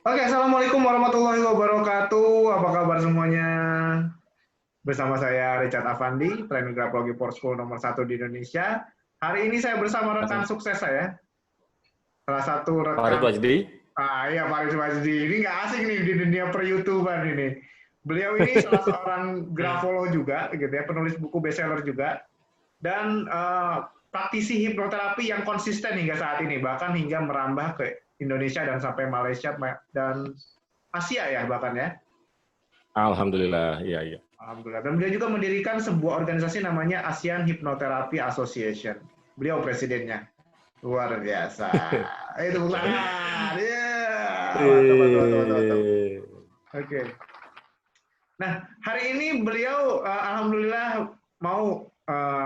Oke, Assalamualaikum warahmatullahi wabarakatuh. Apa kabar semuanya? Bersama saya Richard Afandi, trainer grafologi Porsche nomor 1 di Indonesia. Hari ini saya bersama rekan sukses saya, salah satu Farid rekan, Wajdi. iya Pak Rizwajdi. Ini nggak asing nih di dunia per-YouTuber ini. Beliau ini salah seorang grafolog juga, gitu ya, penulis buku bestseller juga, dan praktisi hipnoterapi yang konsisten hingga saat ini, bahkan hingga merambah ke Indonesia dan sampai Malaysia dan Asia ya bahkan ya. Alhamdulillah, iya iya. Alhamdulillah. Dan beliau juga mendirikan sebuah organisasi namanya ASEAN Hypnotherapy Association. Beliau presidennya. Luar biasa. Itu tepuk tangan. Mantap, mantap, mantap, mantap, mantap. Oke. Nah, hari ini beliau alhamdulillah mau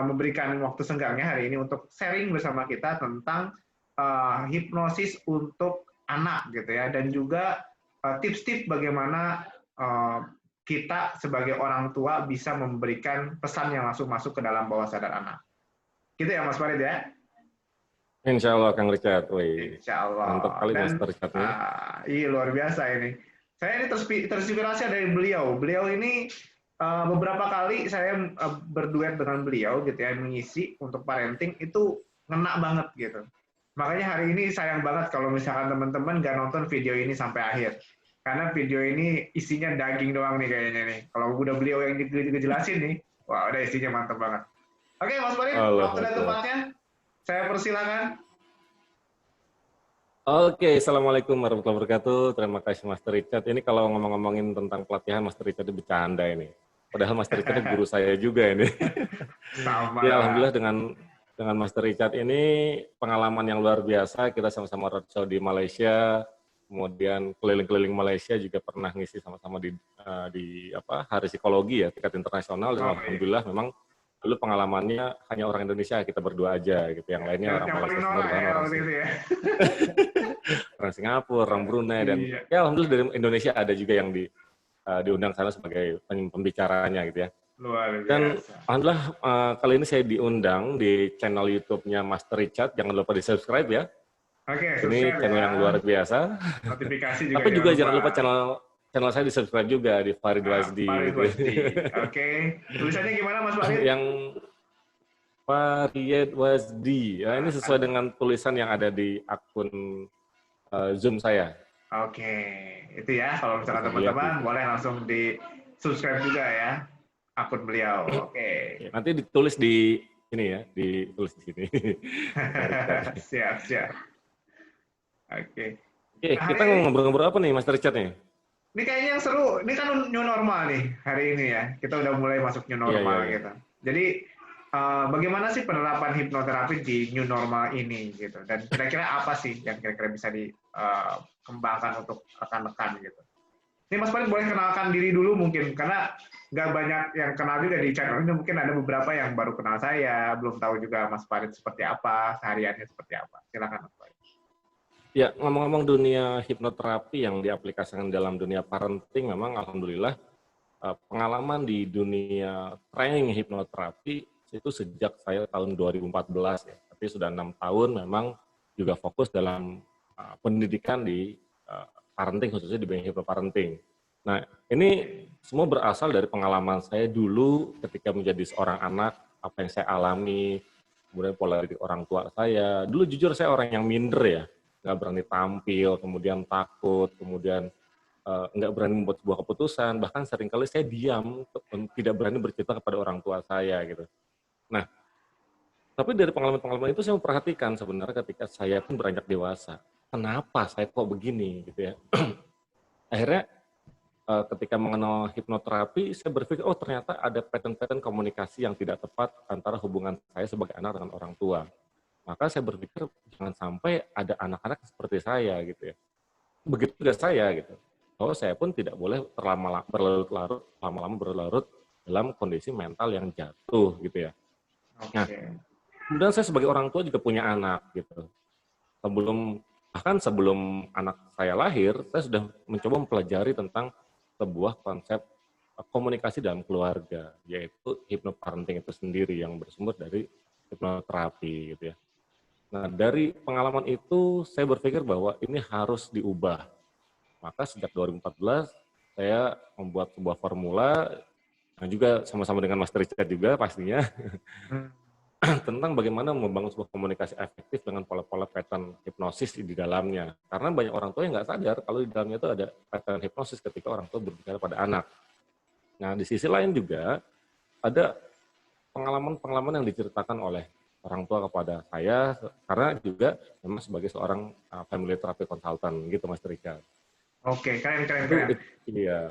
memberikan waktu senggangnya hari ini untuk sharing bersama kita tentang hipnosis untuk anak gitu ya, dan juga tips-tips bagaimana kita sebagai orang tua bisa memberikan pesan yang langsung masuk ke dalam bawah sadar anak. Gitu ya Mas Farid ya? Insya Allah Kang Richard. Wih, Insya mantap Allah. kali Mas Dan Richard nih. iya luar biasa ini. Saya ini terinspirasi dari beliau. Beliau ini beberapa kali saya berduet dengan beliau gitu ya, mengisi untuk parenting itu ngena banget gitu. Makanya hari ini sayang banget kalau misalkan teman-teman nggak nonton video ini sampai akhir. Karena video ini isinya daging doang nih kayaknya nih. Kalau udah beliau yang dijelasin nih, wah udah isinya mantap banget. Oke Mas Farid, Allah waktu dan Akbar. tempatnya saya persilakan. Oke, Assalamualaikum warahmatullahi wabarakatuh. Terima kasih Master Richard. Ini kalau ngomong-ngomongin tentang pelatihan, Master Richard itu bercanda ini. Padahal Master Richard guru saya juga ini. Sama Ya, lah. Alhamdulillah dengan Master Richard ini pengalaman yang luar biasa. Kita sama-sama roadshow di Malaysia, kemudian keliling-keliling Malaysia juga pernah ngisi sama-sama di Hari Psikologi ya, tingkat internasional. Dan Oh, iya. alhamdulillah memang dulu pengalamannya hanya orang Indonesia, kita berdua aja gitu. Yang lainnya orang Yang paling Malaysia semua, norak bahkan ya waktu itu ya. orang Singapura, orang Brunei, dan Iya, ya alhamdulillah dari Indonesia ada juga yang diundang sana sebagai pembicaranya gitu ya. luar Dan biasa. alhamdulillah kali ini saya diundang di channel YouTube-nya Master Richard. Jangan lupa di-subscribe ya. Oke, Ini subscribe channel ya. yang luar biasa. Notifikasi juga Tapi jangan juga lupa. jangan lupa channel saya di-subscribe juga di Farid Wajdi Farid gitu. Wajdi. Oke. Tulisannya gimana Mas Farid? Yang Farid Wajdi. Ya, ini sesuai dengan tulisan yang ada di akun Zoom saya. Oke. Itu ya, kalau misalkan Bisa dilihat teman-teman di boleh langsung di subscribe juga ya akun beliau. Oke. nanti ditulis di ini ya, ditulis di sini. Siap, siap. Oke. Oke, Nah, kita ngobrol-ngobrol apa nih, Mas Richard nih? ini kayaknya yang seru. Ini kan new normal nih hari ini ya. Kita udah mulai masuk new Iya, iya, normal iya. gitu. Jadi bagaimana sih penerapan hipnoterapi di new normal ini gitu? Dan kira-kira apa sih yang kira-kira bisa dikembangkan untuk rekan-rekan gitu? Ini Mas Farid boleh kenalkan diri dulu mungkin, karena nggak banyak yang kenal juga di channel ini. Mungkin ada beberapa yang baru kenal saya, belum tahu juga Mas Farid seperti apa, sehariannya seperti apa. Silakan Mas Farid. Ya, ngomong-ngomong dunia hipnoterapi yang diaplikasikan dalam dunia parenting, memang alhamdulillah pengalaman di dunia training hipnoterapi itu sejak saya tahun 2014 ya. Tapi sudah 6 tahun memang juga fokus dalam pendidikan di parenting, khususnya di bidang hipnoparenting. Nah, ini semua berasal dari pengalaman saya dulu ketika menjadi seorang anak, apa yang saya alami, kemudian pola didik orang tua saya. Dulu jujur saya orang yang minder ya, nggak berani tampil, kemudian takut, kemudian nggak berani membuat sebuah keputusan, bahkan seringkali saya diam, tidak berani bercerita kepada orang tua saya gitu. Nah, tapi dari pengalaman-pengalaman itu saya memperhatikan sebenarnya ketika saya pun beranjak dewasa, kenapa saya kok begini gitu ya. Akhirnya ketika mengenal hipnoterapi, saya berpikir, oh ternyata ada pattern-pattern komunikasi yang tidak tepat antara hubungan saya sebagai anak dengan orang tua. Maka saya berpikir, jangan sampai ada anak-anak seperti saya gitu ya. Begitu juga saya gitu. Bahwa saya pun tidak boleh berlarut-larut, lama-lama berlarut dalam kondisi mental yang jatuh gitu ya. Nah, Oke. kemudian saya sebagai orang tua juga punya anak gitu. Bahkan sebelum anak saya lahir, saya sudah mencoba mempelajari tentang sebuah konsep komunikasi dalam keluarga, yaitu hipnoparenting itu sendiri yang bersumber dari hipnoterapi gitu ya. Nah, dari pengalaman itu saya berpikir bahwa ini harus diubah. Maka sejak 2014 saya membuat sebuah formula yang juga sama-sama dengan Mas Richard juga pastinya tentang bagaimana membangun sebuah komunikasi efektif dengan pola-pola pattern hipnosis di dalamnya. Karena banyak orang tua yang nggak sadar kalau di dalamnya itu ada pattern hipnosis ketika orang tua berbicara pada anak. Nah, di sisi lain juga ada pengalaman-pengalaman yang diceritakan oleh orang tua kepada saya, karena juga memang sebagai seorang family therapy consultant gitu, Mas Richard. Oke, keren. Iya.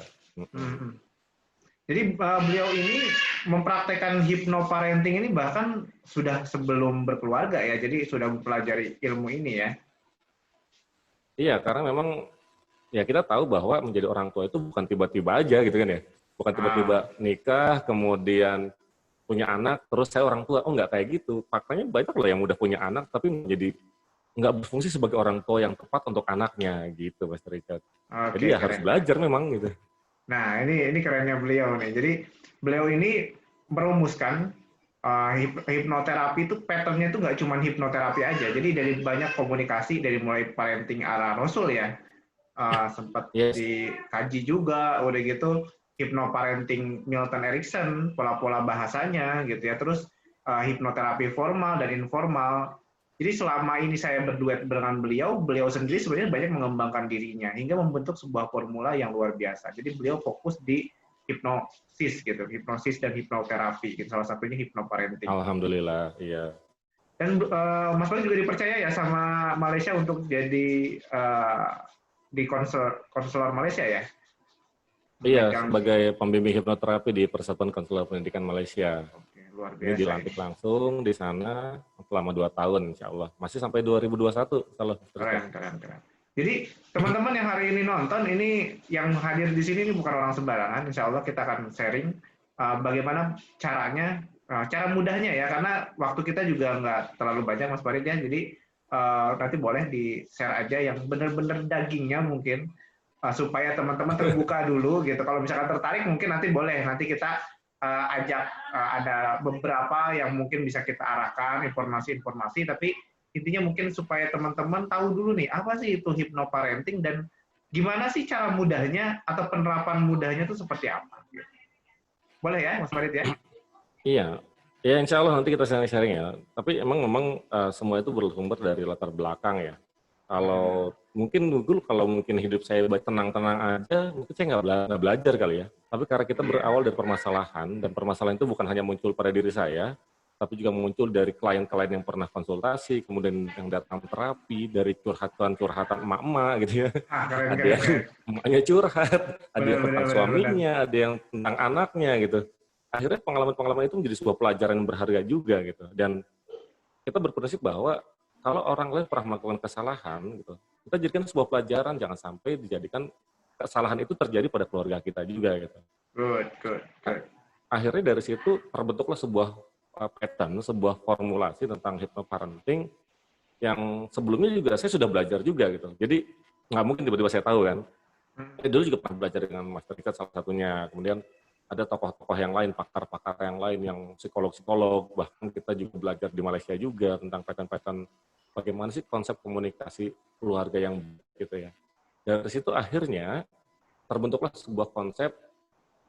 Jadi beliau ini mempraktekkan hypnoparenting ini bahkan sudah sebelum berkeluarga ya, jadi sudah mempelajari ilmu ini ya. Iya, karena memang ya kita tahu bahwa menjadi orang tua itu bukan tiba-tiba aja gitu kan ya. Bukan tiba-tiba nikah, kemudian punya anak, terus saya orang tua. Oh, nggak kayak gitu. Faktanya banyak loh yang udah punya anak, tapi menjadi nggak berfungsi sebagai orang tua yang tepat untuk anaknya gitu, Mas Richard. Jadi ya harus belajar memang gitu. Nah, ini kerennya beliau nih. Jadi beliau ini merumuskan hipnoterapi itu patternnya itu nggak cuma hipnoterapi aja. Jadi dari banyak komunikasi, dari mulai parenting ala Rasul ya, sempat dikaji juga, udah gitu hipnoparenting Milton Erickson, pola-pola bahasanya gitu ya. Terus hipnoterapi formal dan informal. Jadi selama ini saya berduet dengan beliau sendiri sebenarnya banyak mengembangkan dirinya hingga membentuk sebuah formula yang luar biasa. Jadi beliau fokus di hipnosis gitu, hipnosis dan hipnoterapi. Gitu. Salah satunya hipnoparenting. Alhamdulillah, iya. Dan Mas Bali juga dipercaya ya sama Malaysia untuk jadi di konselor Malaysia ya? Iya, sebagai pembimbing hipnoterapi di Persatuan Konselor Pendidikan Malaysia. Oke, luar biasa. Ini dilantik langsung di sana selama 2 tahun, insya Allah. Masih sampai 2021. Keren. Jadi teman-teman yang hari ini nonton, ini yang hadir di sini ini bukan orang sembarangan. Insya Allah kita akan sharing bagaimana caranya, cara mudahnya ya, karena waktu kita juga nggak terlalu banyak Mas Farid ya. Jadi nanti boleh di-share aja yang benar-benar dagingnya mungkin. Supaya teman-teman terbuka dulu gitu. Kalau misalkan tertarik mungkin nanti boleh. Nanti kita ajak ada beberapa yang mungkin bisa kita arahkan informasi-informasi, tapi intinya mungkin supaya teman-teman tahu dulu nih apa sih itu hipnoparenting dan gimana sih cara mudahnya atau penerapan mudahnya itu seperti apa. Boleh ya Mas Farid ya? Iya. Ya insya Allah nanti kita sharing-sharing ya. Tapi memang semua itu bersumber dari latar belakang ya. Kalau mungkin dulu kalau mungkin hidup saya tenang-tenang aja, mungkin saya nggak belajar kali ya. Tapi karena kita berawal dari permasalahan, dan permasalahan itu bukan hanya muncul pada diri saya, tapi juga muncul dari klien-klien yang pernah konsultasi, kemudian yang datang terapi, dari curhatan emak-emak gitu ya. Ada yang emaknya curhat, ada yang tentang suaminya, ada yang tentang anaknya gitu. Akhirnya pengalaman-pengalaman itu menjadi sebuah pelajaran yang berharga juga gitu. Dan kita berprinsip bahwa kalau orang lain pernah melakukan kesalahan, gitu, kita jadikan sebuah pelajaran, jangan sampai dijadikan kesalahan itu terjadi pada keluarga kita juga. Gitu. Good. Akhirnya dari situ terbentuklah sebuah pattern, sebuah formulasi tentang hypnoparenting yang sebelumnya juga saya sudah belajar juga gitu. Jadi nggak mungkin tiba-tiba saya tahu kan. Dulu juga pernah belajar dengan Mas Richard salah satunya. Kemudian ada tokoh-tokoh yang lain, pakar-pakar yang lain, yang psikolog-psikolog, bahkan kita juga belajar di Malaysia juga tentang pattern-pattern bagaimana sih konsep komunikasi keluarga yang gitu ya. Dari situ akhirnya terbentuklah sebuah konsep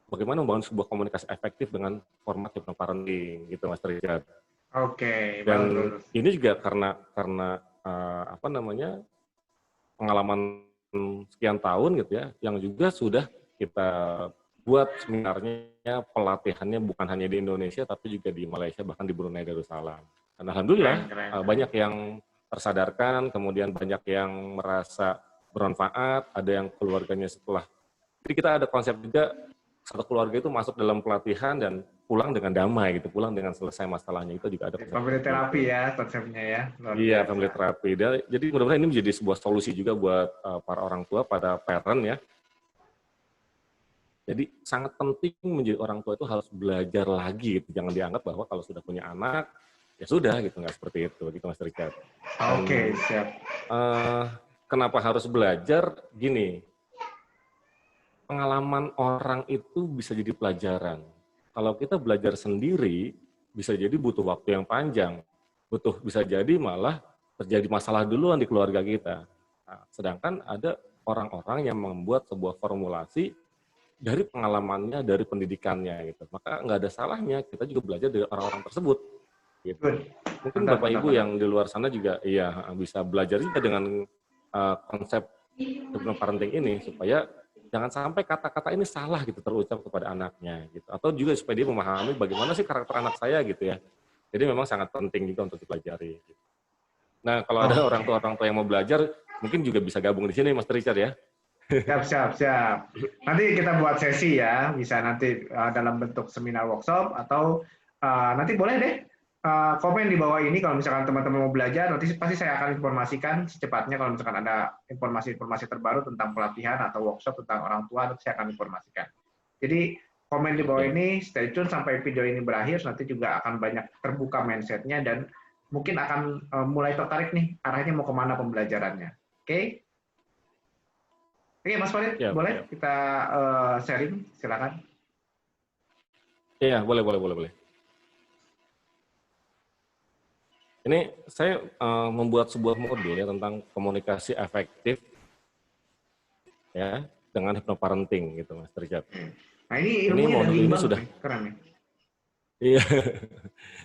bagaimana membangun sebuah komunikasi efektif dengan format hypnoparenting gitu Mas Richard. Oke. Dan ini juga karena pengalaman sekian tahun gitu ya, yang juga sudah kita buat sebenarnya pelatihannya bukan hanya di Indonesia tapi juga di Malaysia bahkan di Brunei Darussalam. Dan alhamdulillah banyak yang tersadarkan, kemudian banyak yang merasa bermanfaat, ada yang keluarganya setelah. Jadi kita ada konsep juga satu keluarga itu masuk dalam pelatihan dan pulang dengan damai gitu, pulang dengan selesai masalahnya, itu juga ada. Family terapi ya konsepnya ya. Iya, family terapi. Jadi mudah-mudahan ini menjadi sebuah solusi juga buat para orang tua, pada parent ya. Jadi sangat penting menjadi orang tua itu harus belajar lagi gitu. Jangan dianggap bahwa kalau sudah punya anak, ya sudah gitu, nggak seperti itu gitu Mas Richard. Oke, siap. Kenapa harus belajar? Gini, pengalaman orang itu bisa jadi pelajaran. Kalau kita belajar sendiri, bisa jadi butuh waktu yang panjang. Bisa jadi malah terjadi masalah duluan di keluarga kita. Nah, sedangkan ada orang-orang yang membuat sebuah formulasi dari pengalamannya, dari pendidikannya gitu. Maka nggak ada salahnya kita juga belajar dari orang-orang tersebut. Gitu. Mungkin Mantap, Bapak mantap, Ibu mantap. yang di luar sana juga bisa belajar juga dengan konsep hypnoparenting ini supaya jangan sampai kata-kata ini salah gitu terucap kepada anaknya gitu. Atau juga supaya dia memahami bagaimana sih karakter anak saya gitu ya. Jadi memang sangat penting juga untuk dipelajari. Gitu. Nah, kalau ada orang tua yang mau belajar, mungkin juga bisa gabung di sini, Mas Richard ya. Siap. Nanti kita buat sesi ya, bisa nanti dalam bentuk seminar workshop atau nanti boleh deh komen di bawah ini kalau misalkan teman-teman mau belajar, nanti pasti saya akan informasikan secepatnya kalau misalkan ada informasi-informasi terbaru tentang pelatihan atau workshop tentang orang tua, nanti saya akan informasikan. Jadi komen di bawah ini, stay tune sampai video ini berakhir, nanti juga akan banyak terbuka mindset-nya dan mungkin akan mulai tertarik nih arahnya mau kemana pembelajarannya. Oke? Oke, Mas Farid, boleh kita sharing? Silakan. Iya, boleh. Ini saya membuat sebuah modul ya tentang komunikasi efektif ya dengan hypnoparenting gitu, Mas Richard. Nah, ini ilmunya modul ini sudah keren nih. Iya.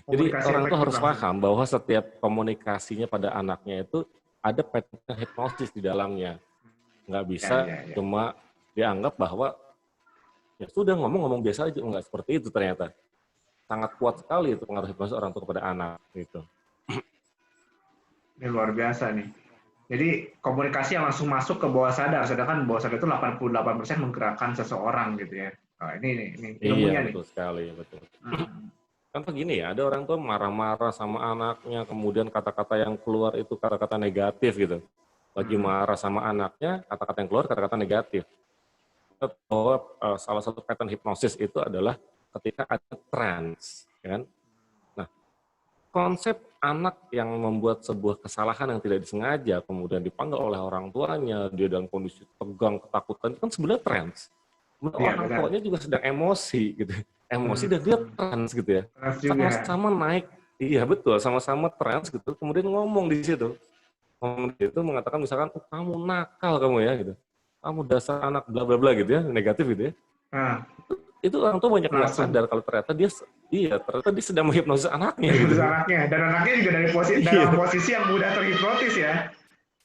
Jadi orang tuh harus paham bahwa setiap komunikasinya pada anaknya itu ada pattern hipnosis di dalamnya. Nggak bisa cuma dianggap bahwa ya sudah ngomong biasa aja, nggak seperti itu ternyata. Sangat kuat sekali itu pengaruh hipnosis orang tua kepada anak gitu. Ini luar biasa nih. Jadi komunikasi yang langsung masuk ke bawah sadar, sedangkan bawah sadar itu 88% menggerakkan seseorang gitu ya. Nah, ini ilmunya nih. Betul sekali, betul. Contoh gini ya, ada orang tua marah-marah sama anaknya, kemudian kata-kata yang keluar itu kata-kata negatif gitu. Lagi marah sama anaknya, kata-kata yang keluar kata-kata negatif. Bahwa salah satu pattern hipnosis itu adalah ketika ada trance, kan? Nah, konsep anak yang membuat sebuah kesalahan yang tidak disengaja, kemudian dipanggil oleh orang tuanya, dia dalam kondisi tegang, ketakutan, itu kan sebenarnya trance. Orang tuanya juga sedang emosi gitu. Emosi dan dia trans gitu ya. Sama-sama naik. Iya betul, sama-sama trans gitu. Kemudian ngomong di situ. Ngomong itu mengatakan misalkan, oh, kamu nakal kamu ya gitu. Kamu dasar anak bla bla bla gitu ya, negatif gitu ya. Itu orang tua banyak nggak sadar kalau ternyata dia sedang menghipnosis anaknya gitu. Dan anaknya juga dalam posisi yang mudah terhipnotis ya.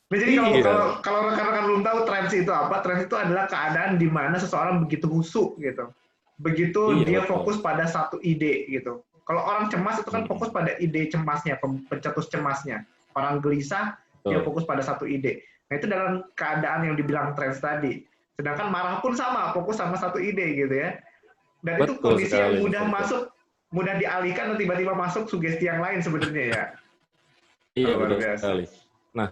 Nah, jadi kalau rekan-rekan belum tahu trance itu apa, trance itu adalah keadaan di mana seseorang begitu husuk gitu. Begitu dia fokus pada satu ide gitu. Kalau orang cemas itu kan fokus pada ide cemasnya, pencetus cemasnya. Orang gelisah, dia fokus pada satu ide. Nah, itu dalam keadaan yang dibilang trance tadi. Sedangkan marah pun sama, fokus sama satu ide gitu ya. Dan itu kondisi yang mudah dialihkan dan tiba-tiba masuk sugesti yang lain sebenarnya ya. Iya, betul sekali. Nah,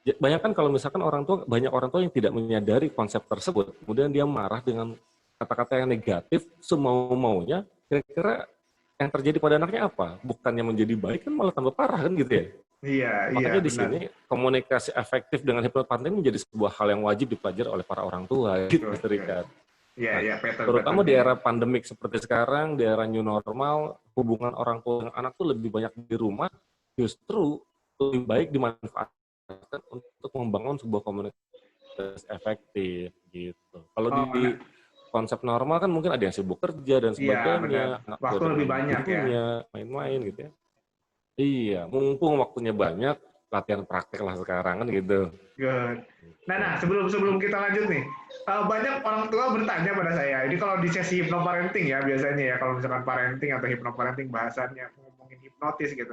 banyak kan kalau misalkan banyak orang tua yang tidak menyadari konsep tersebut, kemudian dia marah dengan kata-kata yang negatif, semau-maunya, kira-kira yang terjadi pada anaknya apa? Bukannya menjadi baik, kan malah tambah parah kan gitu ya? Iya, makanya di sini komunikasi efektif dengan hypnoparenting menjadi sebuah hal yang wajib dipelajari oleh para orang tua, gitu, Mas Richard. Iya, terutama di era pandemik seperti sekarang, di era new normal, hubungan orang tua dengan anak tuh lebih banyak di rumah, justru lebih baik dimanfaatkan untuk membangun sebuah komunikasi efektif gitu. Kalau di konsep normal kan mungkin ada yang sibuk kerja dan sebagainya, waktu lebih banyak ya, main-main gitu ya. Iya, mumpung waktunya banyak, latihan praktek lah sekarang kan gitu. Good. Nah, sebelum kita lanjut nih, banyak orang tua bertanya pada saya. Ini kalau di sesi hypnoparenting ya biasanya ya, kalau misalkan parenting atau hypnoparenting bahasannya ngomongin hipnotis gitu.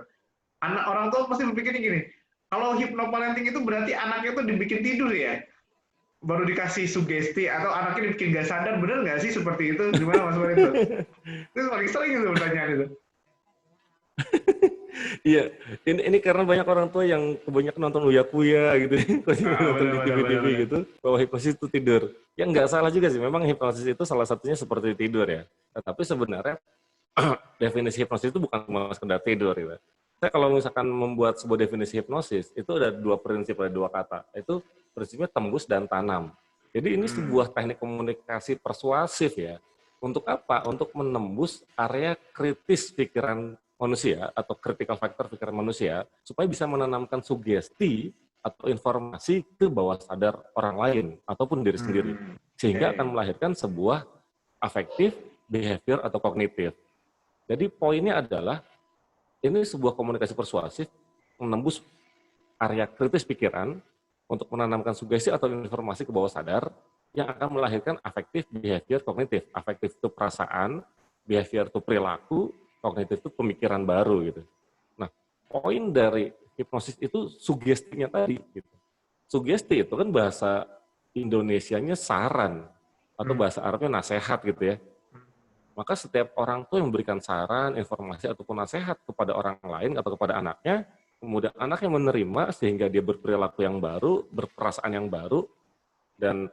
Orang tua pasti berpikirnya gini, kalau hypnoparenting itu berarti anaknya tuh dibikin tidur ya, baru dikasih sugesti atau anaknya dibikin gak sadar, bener nggak sih seperti itu? Gimana Mas Farid itu? Itu paling sering itu pertanyaan itu. Iya, ini karena banyak orang tua yang kebanyakan nonton Uya-Kuya gitu, nonton di TV gitu, bahwa hipnosis itu tidur. Ya nggak salah juga sih, memang hipnosis itu salah satunya seperti tidur ya. Tetapi sebenarnya definisi hipnosis itu bukan cuma sekedar tidur gitu. Saya kalau misalkan membuat sebuah definisi hipnosis, itu ada dua prinsip, ada dua kata. Itu prinsipnya tembus dan tanam. Jadi ini sebuah teknik komunikasi persuasif ya. Untuk apa? Untuk menembus area kritis pikiran manusia atau critical factor pikiran manusia supaya bisa menanamkan sugesti atau informasi ke bawah sadar orang lain ataupun diri sendiri. Sehingga akan melahirkan sebuah afektif, behavior, atau kognitif. Jadi poinnya adalah ini sebuah komunikasi persuasif menembus area kritis pikiran untuk menanamkan sugesti atau informasi ke bawah sadar yang akan melahirkan afektif, behavior, kognitif. Afektif itu perasaan, behavior itu perilaku, kognitif itu pemikiran baru gitu. Nah, poin dari hipnosis itu sugestinya tadi. Gitu. Sugesti itu kan bahasa Indonesianya saran atau bahasa Arabnya nasihat gitu ya. Maka setiap orang tua yang memberikan saran, informasi ataupun nasihat kepada orang lain atau kepada anaknya, kemudian anaknya menerima sehingga dia berperilaku yang baru, berperasaan yang baru, dan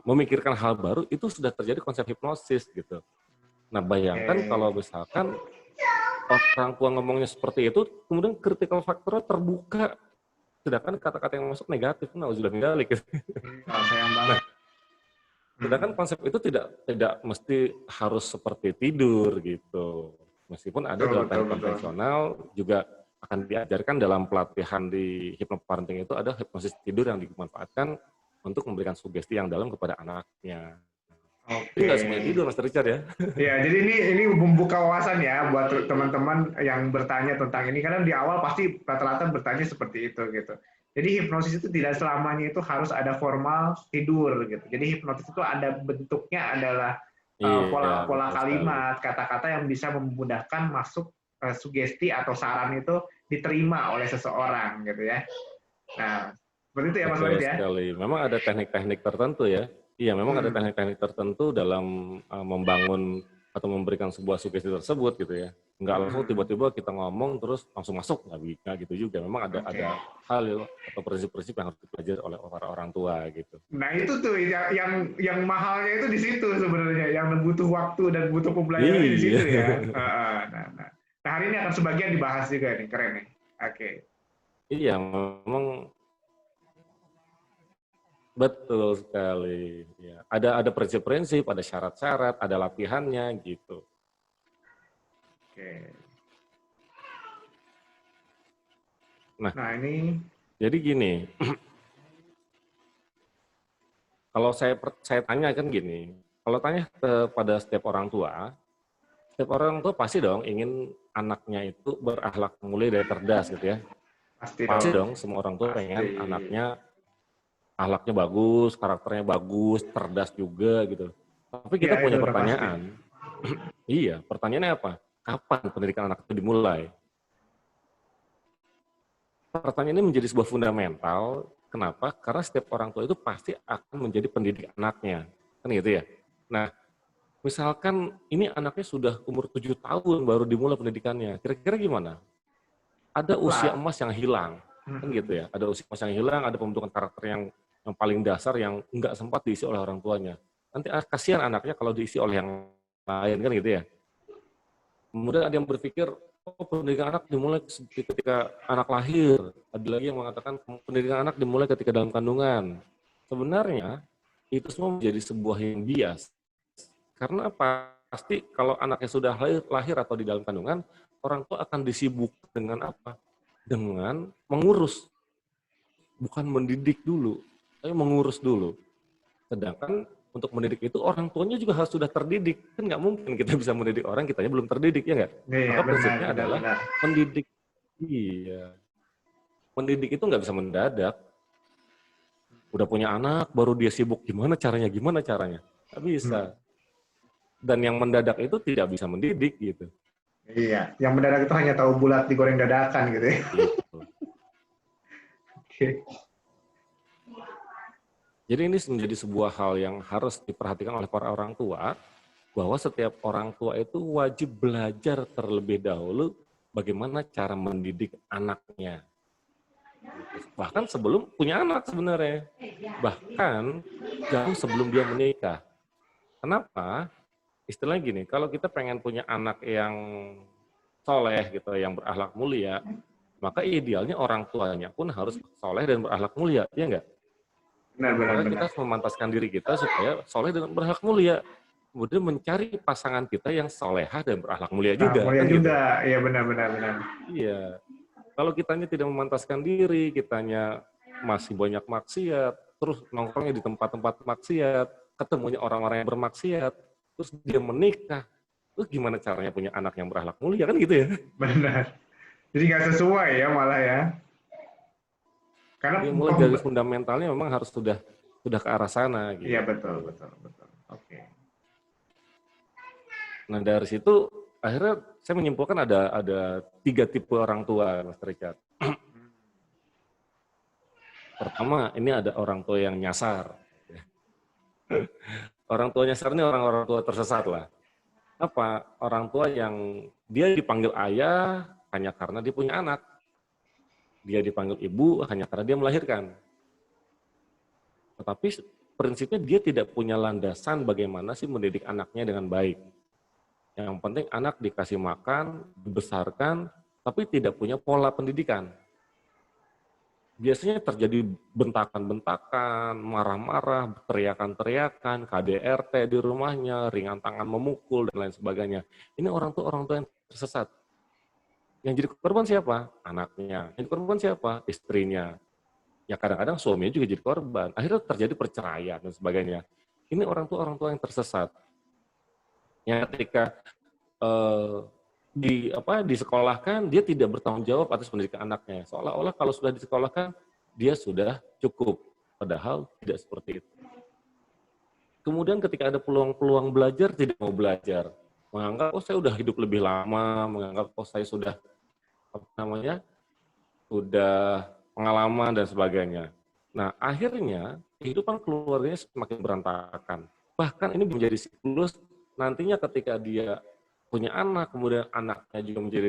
memikirkan hal baru, itu sudah terjadi konsep hipnosis gitu. Nah bayangkan kalau misalkan orang tua ngomongnya seperti itu, kemudian critical factor-nya terbuka, sedangkan kata-kata yang masuk negatif, nah sudah mendalik. Sayang banget. Sedangkan konsep itu tidak mesti harus seperti tidur gitu. Meskipun ada dalam teknik konvensional juga akan diajarkan dalam pelatihan di hypnoparenting itu ada hipnosis tidur yang dimanfaatkan untuk memberikan sugesti yang dalam kepada anaknya. Tidak semuanya tidur, Mas Richard ya. Ya, jadi ini membuka wawasan ya buat teman-teman yang bertanya tentang ini karena di awal pasti rata-rata bertanya seperti itu gitu. Jadi hipnosis itu tidak selamanya itu harus ada formal tidur gitu. Jadi hipnosis itu ada bentuknya adalah pola kalimat, kata-kata yang bisa memudahkan masuk sugesti atau saran itu diterima oleh seseorang gitu ya. Nah, seperti itu ya Mas Walid ya. Memang ada teknik-teknik tertentu ya. Iya, memang ada teknik-teknik tertentu dalam membangun atau memberikan sebuah sugesti tersebut gitu ya. Nggak langsung tiba-tiba kita ngomong terus langsung masuk, nggak gitu juga. Memang ada hal atau prinsip-prinsip yang harus dipelajari oleh para orang tua gitu. Nah itu tuh yang mahalnya itu di situ sebenarnya, yang butuh waktu dan butuh pembelajaran di situ ya. Nah, hari ini akan sebagian dibahas juga nih, keren nih. Oke. Iya, memang betul sekali. Ya. Ada prinsip-prinsip, ada syarat-syarat, ada latihannya gitu. Oke. Nah ini. Jadi gini, kalau saya tanya kan gini, kalau tanya kepada setiap orang tua pasti dong ingin anaknya itu berakhlak mulia dan cerdas gitu ya. Pasti dong, semua orang tua pengen anaknya akhlaknya bagus, karakternya bagus, cerdas juga gitu. Tapi kita punya pertanyaan. Iya, pertanyaannya apa? Kapan pendidikan anak itu dimulai? Pertanyaan ini menjadi sebuah fundamental. Kenapa? Karena setiap orang tua itu pasti akan menjadi pendidik anaknya. Kan gitu ya? Nah, misalkan ini anaknya sudah umur 7 tahun baru dimulai pendidikannya. Kira-kira gimana? Ada usia emas yang hilang. Kan gitu ya? Ada usia emas yang hilang, ada pembentukan karakter yang paling dasar yang nggak sempat diisi oleh orang tuanya. Nanti kasihan anaknya kalau diisi oleh yang lain, kan gitu ya. Kemudian ada yang berpikir, pendidikan anak dimulai ketika anak lahir. Ada lagi yang mengatakan pendidikan anak dimulai ketika dalam kandungan. Sebenarnya itu semua menjadi sebuah yang bias. Karena pasti kalau anaknya sudah lahir atau di dalam kandungan, orang tua akan disibukkan dengan apa? Dengan mengurus. Bukan mendidik dulu. Tapi mengurus dulu. Sedangkan untuk mendidik itu orang tuanya juga harus sudah terdidik. Kan nggak mungkin kita bisa mendidik orang kitanya belum terdidik, ya nggak? Maka prinsipnya adalah mendidik. Iya. Mendidik itu nggak bisa mendadak. Udah punya anak, baru dia sibuk gimana caranya. Nggak bisa. Dan yang mendadak itu tidak bisa mendidik gitu. Iya, yang mendadak itu hanya tahu bulat digoreng dadakan gitu ya. Gitu. Oke. Jadi ini menjadi sebuah hal yang harus diperhatikan oleh para orang tua, bahwa setiap orang tua itu wajib belajar terlebih dahulu bagaimana cara mendidik anaknya. Bahkan sebelum punya anak sebenarnya. Bahkan jauh sebelum dia menikah. Kenapa? Istilahnya gini, kalau kita pengen punya anak yang soleh gitu, yang berakhlak mulia, maka idealnya orang tuanya pun harus soleh dan berakhlak mulia, ya enggak? Maka kita harus memantaskan diri kita supaya soleh dan berakhlak mulia. Kemudian mencari pasangan kita yang solehah dan berakhlak mulia juga. Mulia kan juga, gitu? Iya benar. Iya. Kalau kitanya tidak memantaskan diri, kitanya masih banyak maksiat, terus nongkrongnya di tempat-tempat maksiat, ketemunya orang-orang yang bermaksiat, terus dia menikah, terus gimana caranya punya anak yang berakhlak mulia, kan gitu ya? Benar. Jadi nggak sesuai ya malah ya. Karena Dia mulai dari fundamentalnya memang harus sudah ke arah sana gitu. Iya betul. Oke. Nah dari situ akhirnya saya menyimpulkan ada 3 tipe orang tua, Mas Richard. Pertama, ini ada orang tua yang nyasar. Orang tua nyasar ini orang-orang tua tersesat lah. Apa? Orang tua yang dia dipanggil ayah hanya karena dia punya anak. Dia dipanggil ibu hanya karena dia melahirkan. Tetapi prinsipnya dia tidak punya landasan bagaimana sih mendidik anaknya dengan baik. Yang penting anak dikasih makan, dibesarkan, tapi tidak punya pola pendidikan. Biasanya terjadi bentakan-bentakan, marah-marah, teriakan-teriakan, KDRT di rumahnya, ringan tangan memukul, dan lain sebagainya. Ini orang tua yang tersesat. Yang jadi korban siapa? Anaknya. Yang jadi korban siapa? Istrinya. Ya kadang-kadang suaminya juga jadi korban. Akhirnya terjadi perceraian dan sebagainya. Ini orang tua yang tersesat. Yang ketika disekolahkan, dia tidak bertanggung jawab atas pendidikan anaknya. Seolah-olah kalau sudah disekolahkan, dia sudah cukup. Padahal tidak seperti itu. Kemudian ketika ada peluang-peluang belajar, tidak mau belajar. Menganggap, saya udah hidup lebih lama, menganggap, saya sudah sudah pengalaman dan sebagainya. Nah, akhirnya kehidupan keluarganya semakin berantakan. Bahkan ini menjadi siklus nantinya ketika dia punya anak, kemudian anaknya juga menjadi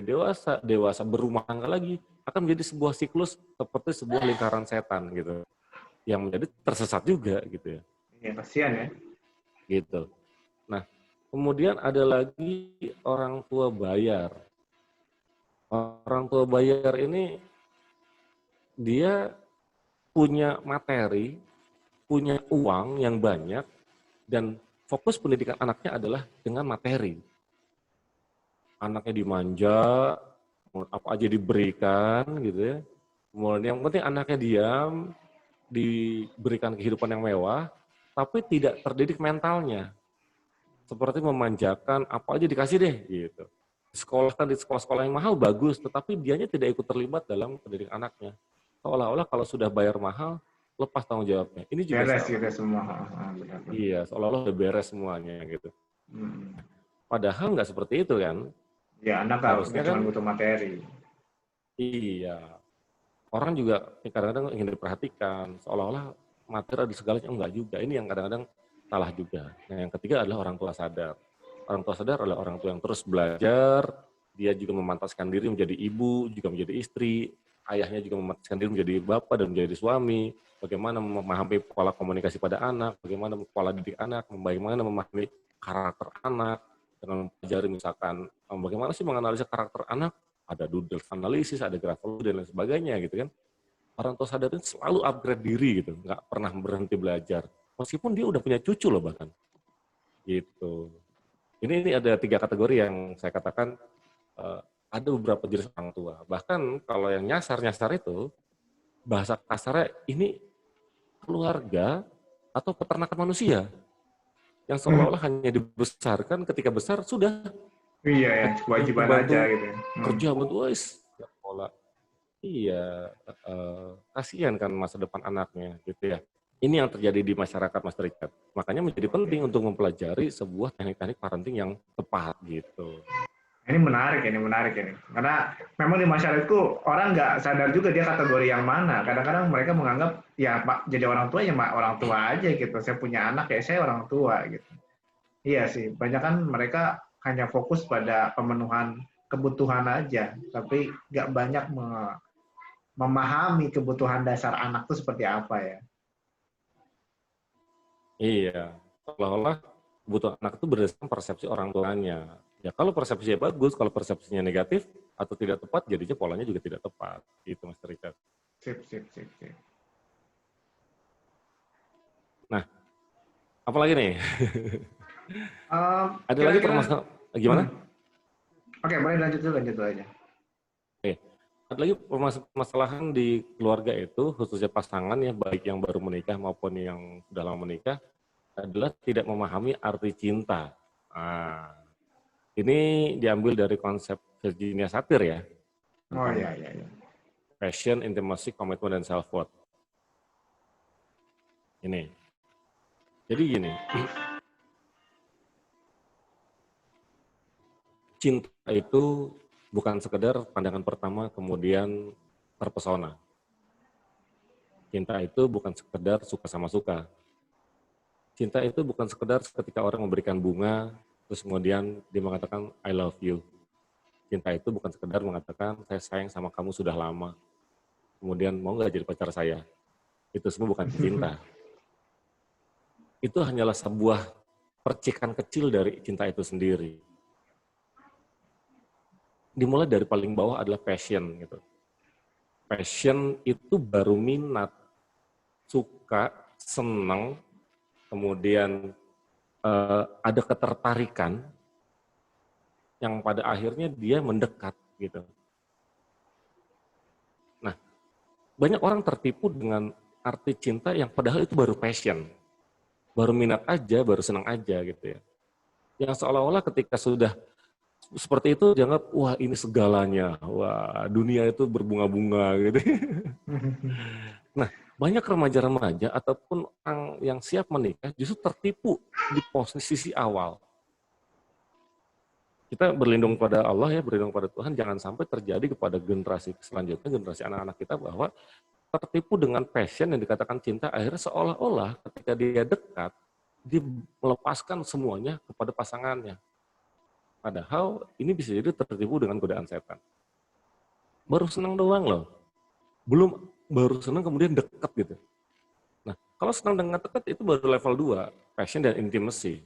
dewasa berumah tangga lagi, akan menjadi sebuah siklus seperti sebuah lingkaran setan gitu, yang menjadi tersesat juga gitu ya. Iya, kasihan ya. Gitu. Nah, kemudian ada lagi orang tua bayar. Orang tua bayar ini dia punya materi, punya uang yang banyak, dan fokus pendidikan anaknya adalah dengan materi. Anaknya dimanja, apa aja diberikan gitu ya. Kemudian yang penting anaknya diam, diberikan kehidupan yang mewah, tapi tidak terdidik mentalnya. Seperti memanjakan, apa aja dikasih deh gitu. Disekolahkan di sekolah-sekolah yang mahal bagus, tetapi dianya tidak ikut terlibat dalam pendidikan anaknya. Seolah-olah kalau sudah bayar mahal, lepas tanggung jawabnya. Ini juga beres salah. gitu semua. Benar. Iya, seolah-olah udah beres semuanya gitu. Padahal nggak seperti itu kan. Ya, anak Harusnya cuma kan butuh materi. iya. Orang juga kadang-kadang ingin diperhatikan, seolah-olah materi ada segalanya. Enggak juga. Ini yang kadang-kadang salah juga. Nah, yang ketiga adalah orang tua sadar. Orang tua sadar adalah orang tua yang terus belajar, dia juga memantaskan diri menjadi ibu, juga menjadi istri, ayahnya juga memantaskan diri menjadi bapak dan menjadi suami, bagaimana memahami pola komunikasi pada anak, bagaimana pola didik anak, bagaimana memahami karakter anak, dengan mempelajari misalkan bagaimana sih menganalisa karakter anak, ada doodle analisis, ada grafologi dan lain sebagainya gitu kan. Orang tua sadar itu selalu upgrade diri gitu, nggak pernah berhenti belajar. Meskipun dia udah punya cucu loh bahkan. Gitu. Ini ada 3 kategori yang saya katakan ada beberapa jenis orang tua. Bahkan kalau yang nyasar itu, bahasa kasarnya ini keluarga atau peternakan manusia. Yang seolah-olah hanya dibesarkan ketika besar, sudah. Iya ya, kewajiban aja gitu. Kerja, bantu, ya pola. Iya, kasihan kan masa depan anaknya gitu ya. Ini yang terjadi di masyarakat, Mas Richard. Makanya menjadi penting untuk mempelajari sebuah teknik-teknik parenting yang tepat gitu. Ini menarik ini. Karena memang di masyarakatku orang nggak sadar juga dia kategori yang mana. Kadang-kadang mereka menganggap ya Pak jadi orang tua ya orang tua aja gitu. Saya punya anak ya saya orang tua gitu. Iya sih, banyak kan mereka hanya fokus pada pemenuhan kebutuhan aja, tapi nggak banyak memahami kebutuhan dasar anak itu seperti apa ya. Iya, seolah-olah kebutuhan anak itu berdasarkan persepsi orang tuanya. Ya kalau persepsinya bagus, kalau persepsinya negatif atau tidak tepat, jadinya polanya juga tidak tepat. Gitu, Mas Richard. Sip. Nah, apa lagi nih? Ada lagi permasalahan, gimana? Oke, boleh lanjut aja. Oke. Ada lagi permasalahan di keluarga itu, khususnya pasangan ya, baik yang baru menikah maupun yang sudah lama menikah, adalah tidak memahami arti cinta. Nah, ini diambil dari konsep Virginia Satir ya, Oh tentang iya. passion, intimacy, commitment, dan self-worth. Ini. Jadi gini, cinta itu bukan sekedar pandangan pertama kemudian terpesona. Cinta itu bukan sekedar suka sama suka. Cinta itu bukan sekedar ketika orang memberikan bunga, terus kemudian dia mengatakan I love you. Cinta itu bukan sekedar mengatakan saya sayang sama kamu sudah lama, kemudian mau nggak jadi pacar saya. Itu semua bukan cinta. Itu hanyalah sebuah percikan kecil dari cinta itu sendiri. Dimulai dari paling bawah adalah passion gitu. Passion itu baru minat, suka, senang, kemudian ada ketertarikan yang pada akhirnya dia mendekat gitu. Nah, banyak orang tertipu dengan arti cinta yang padahal itu baru passion. Baru minat aja, baru senang aja gitu ya. Yang seolah-olah ketika sudah seperti itu dianggap, wah ini segalanya, wah dunia itu berbunga-bunga gitu. Nah, banyak remaja-remaja ataupun orang yang siap menikah justru tertipu di posisi awal. Kita berlindung pada Allah ya, berlindung pada Tuhan, jangan sampai terjadi kepada generasi selanjutnya, generasi anak-anak kita bahwa tertipu dengan passion yang dikatakan cinta, akhirnya seolah-olah ketika dia dekat, dia melepaskan semuanya kepada pasangannya. Padahal ini bisa jadi tertipu dengan godaan setan. Baru senang doang loh. Belum baru senang kemudian dekat gitu. Nah, kalau senang dengan dekat itu baru level 2, passion dan intimacy.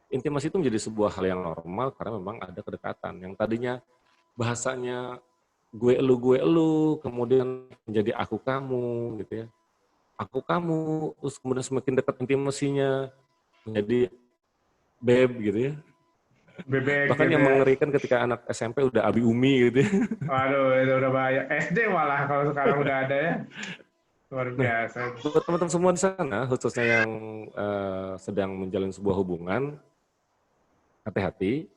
Intimacy itu menjadi sebuah hal yang normal karena memang ada kedekatan. Yang tadinya bahasanya gue elu, kemudian menjadi aku kamu gitu ya. Aku kamu, terus kemudian semakin dekat intimasinya menjadi babe gitu ya. Bebek Bahkan gitu yang ya. mengerikan ketika anak SMP udah abi umi gitu ya. Waduh, itu udah bahaya. SD malah kalau sekarang udah ada ya. Luar Nah, biasa. buat teman-teman semua di sana, khususnya yang sedang menjalin sebuah hubungan, hati-hati.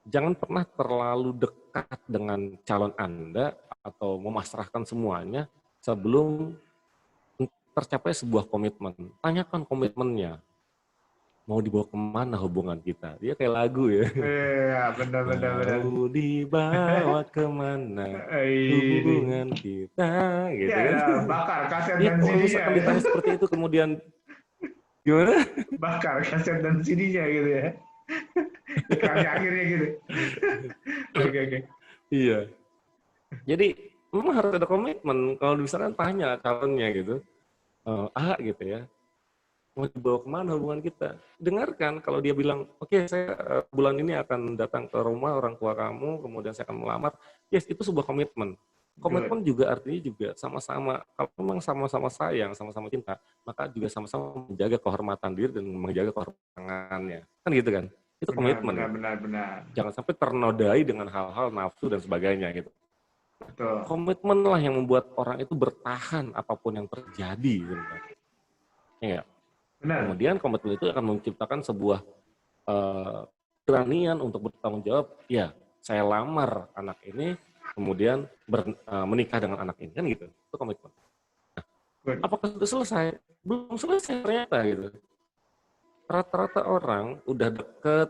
Jangan pernah terlalu dekat dengan calon Anda atau memasrahkan semuanya sebelum tercapai sebuah komitmen. Tanyakan komitmennya. Mau dibawa kemana hubungan kita? Dia kayak lagu ya. Iya, benar. Mau dibawa kemana Ini. hubungan kita, gitu Ya, kan. ada bakar kaset Ya dan kalau CD-nya. misalkan ditanya seperti itu kemudian gimana? Bakar kaset dan CD-nya gitu ya. Iklannya akhirnya gitu. Oke. Iya. Jadi memang harus ada komitmen. Kalau misalkan tanya calonnya gitu, A gitu ya, mau dibawa kemana hubungan kita? Dengarkan kalau dia bilang, oke, saya bulan ini akan datang ke rumah orang tua kamu, kemudian saya akan melamar. Yes, itu sebuah komitmen. Good. Komitmen juga artinya juga sama-sama, kalau memang sama-sama sayang, sama-sama cinta, maka juga sama-sama menjaga kehormatan diri dan menjaga kehormatannya. Kan gitu kan? Itu komitmen gitu. Benar. Jangan sampai ternodai dengan hal-hal nafsu dan sebagainya gitu. Betul. Komitmen lah yang membuat orang itu bertahan apapun yang terjadi sebenarnya. Ya. Benar. Kemudian komitmen itu akan menciptakan sebuah keberanian untuk bertanggung jawab. Ya, saya lamar anak ini, kemudian menikah dengan anak ini kan gitu. Itu komitmen. Nah, apakah sudah selesai? Belum selesai ternyata gitu. Rata-rata orang udah deket,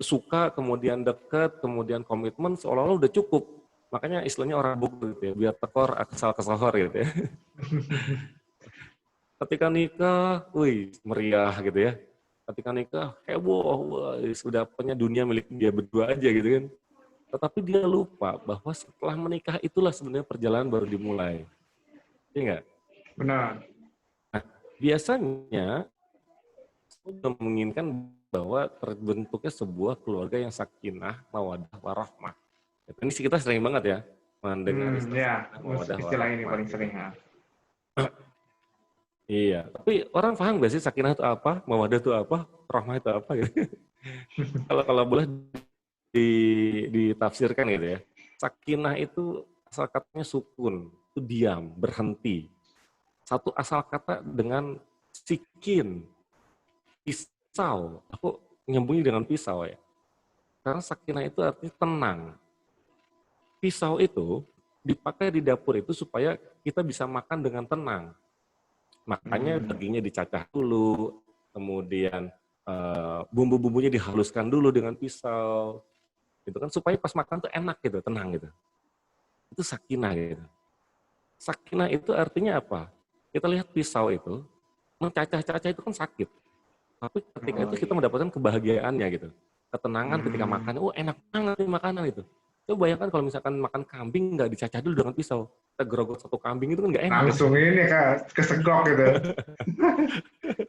suka, kemudian deket, kemudian komitmen seolah-olah udah cukup. Makanya istilahnya orang buk gitu ya, biar tekor asal kesohor gitu ya. Ketika nikah, wih meriah gitu ya. Ketika nikah, heboh, wah sudah punya dunia milik dia berdua aja gitu kan. Tetapi dia lupa bahwa setelah menikah itulah sebenarnya perjalanan baru dimulai. Iya nggak? Benar. Nah, biasanya sudah menginginkan bahwa terbentuknya sebuah keluarga yang sakinah, mawadah, warahmah. Ini sih kita sering banget ya mendengar Ya, mawadah, istilah ini warahmah. paling sering. Iya, tapi orang paham gak sih sakinah itu apa, mawadah itu apa, rahmah itu apa gitu. Kalau boleh ditafsirkan gitu ya. Sakinah itu asal katanya sukun, itu diam, berhenti. Satu asal kata dengan sikin, pisau. Aku nyambungin dengan pisau ya. Karena sakinah itu artinya tenang. Pisau itu dipakai di dapur itu supaya kita bisa makan dengan tenang. Makanya dagingnya dicacah dulu, kemudian bumbu-bumbunya dihaluskan dulu dengan pisau. Itu kan supaya pas makan tuh enak gitu, tenang gitu. Itu sakinah gitu. Sakinah itu artinya apa? Kita lihat pisau itu, mencacah-cacah itu kan sakit. Tapi ketika itu kita mendapatkan kebahagiaannya gitu. Ketenangan ketika makan, oh enak banget nih makanan itu. Coba bayangkan kalau misalkan makan kambing nggak dicacah dulu dengan pisau. Kita gerogot satu kambing itu kan nggak enak. Langsung gitu. Ini Kak, kesegok gitu.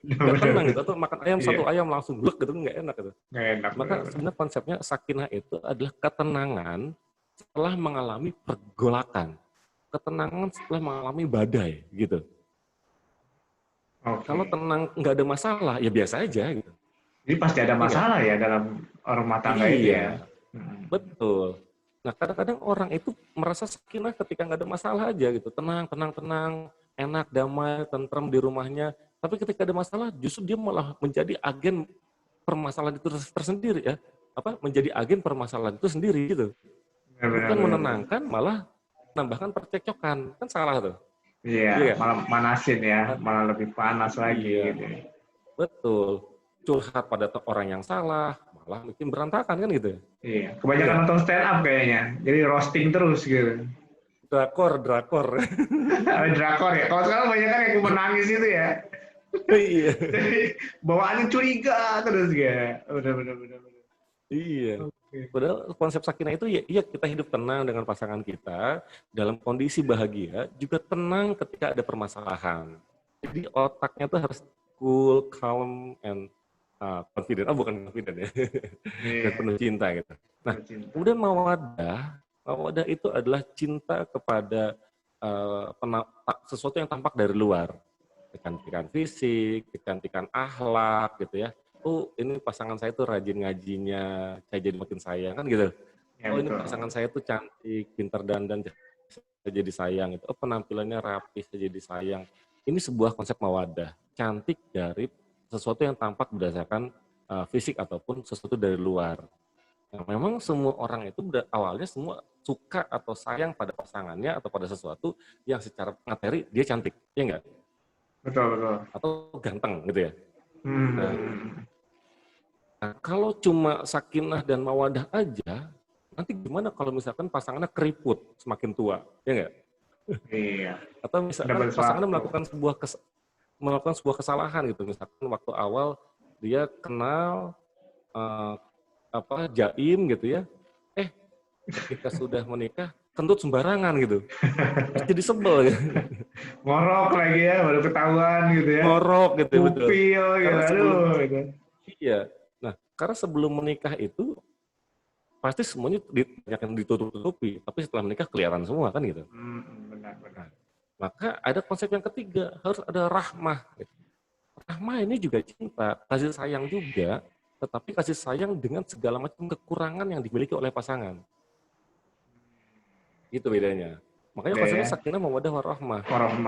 Nggak tenang gitu. Atau makan ayam, satu ayam langsung blek gitu, nggak enak gitu. Nggak enak. Maka sebenarnya konsepnya sakinah itu adalah ketenangan setelah mengalami pergolakan. Ketenangan setelah mengalami badai gitu. Kalau tenang nggak ada masalah, ya biasa aja gitu. Jadi pasti ada masalah ya dalam rumah tangga itu ya? Betul. Nah kadang-kadang orang itu merasa sakinah ketika nggak ada masalah aja gitu. Tenang, enak, damai, tentrem di rumahnya. Tapi ketika ada masalah, justru dia malah menjadi agen permasalahan itu tersendiri ya. Menjadi agen permasalahan itu sendiri gitu. Bukan menenangkan, malah menambahkan percekcokan. Kan salah tuh. Iya, malah manasin ya, malah lebih panas lagi. Gitu. Betul. Curhat pada orang yang salah, malah bikin berantakan kan gitu. Iya, kebanyakan nonton stand up kayaknya, jadi roasting terus gitu. Drakor. Drakor ya, kalau sekarang banyak kan yang menangis itu ya. Iya. Bawaannya curiga terus ya. Benar. Iya. Padahal konsep sakinah itu ya kita hidup tenang dengan pasangan kita, dalam kondisi bahagia, juga tenang ketika ada permasalahan. Jadi otaknya tuh harus cool, calm, and confident. Bukan confident ya. Dan penuh cinta gitu. Nah, kemudian mawaddah itu adalah cinta kepada sesuatu yang tampak dari luar. Kecantikan fisik, kecantikan akhlak gitu ya. Oh ini pasangan saya tuh rajin ngajinya, saya jadi makin sayang kan gitu. Ya, ini pasangan saya tuh cantik, pintar dandan, saya jadi sayang. Itu penampilannya rapi, saya jadi sayang. Ini sebuah konsep mawaddah, cantik dari sesuatu yang tampak berdasarkan fisik ataupun sesuatu dari luar. Nah, memang semua orang itu awalnya semua suka atau sayang pada pasangannya atau pada sesuatu yang secara materi dia cantik, ya enggak? Betul. Atau ganteng gitu ya. Nah, kalau cuma sakinah dan mawadah aja, nanti gimana kalau misalkan pasangannya keriput semakin tua, ya enggak? Iya. Atau misalkan pasangannya melakukan sebuah kesalahan gitu, misalkan waktu awal dia kenal jaim gitu ya, ketika sudah menikah kentut sembarangan gitu, terus jadi sebel ya. Ngorok lagi ya, baru ketahuan gitu ya. Ngorok gitu, betul. Upil gitu. Iya. Nah, karena sebelum menikah itu pasti semuanya banyak yang ditutup-tutupi, tapi setelah menikah kelihatan semua kan gitu. Benar. Maka ada konsep yang ketiga, harus ada rahmah. Gitu. Rahmah ini juga cinta, kasih sayang juga, tetapi kasih sayang dengan segala macam kekurangan yang dimiliki oleh pasangan. Itu bedanya. Makanya konsepnya sakinah mawaddah warahmah.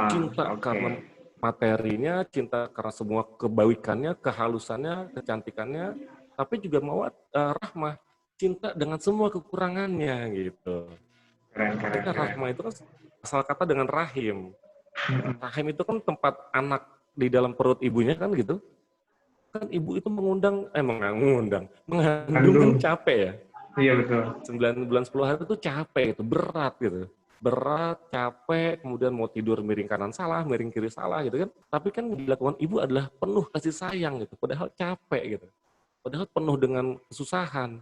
Cinta karena materinya, cinta karena semua kebaikannya, kehalusannya, kecantikannya, tapi juga rahmah, cinta dengan semua kekurangannya gitu. Ketika rahmah itu kan asal kata dengan rahim. Rahim itu kan tempat anak di dalam perut ibunya kan gitu. Kan ibu itu mengandung kan capek ya. Iya betul. 9 bulan 10 hari itu capek gitu, berat gitu. Berat, capek, kemudian mau tidur miring kanan salah, miring kiri salah gitu kan. Tapi kan dilakukan ibu adalah penuh kasih sayang gitu, padahal capek gitu. Padahal penuh dengan kesusahan.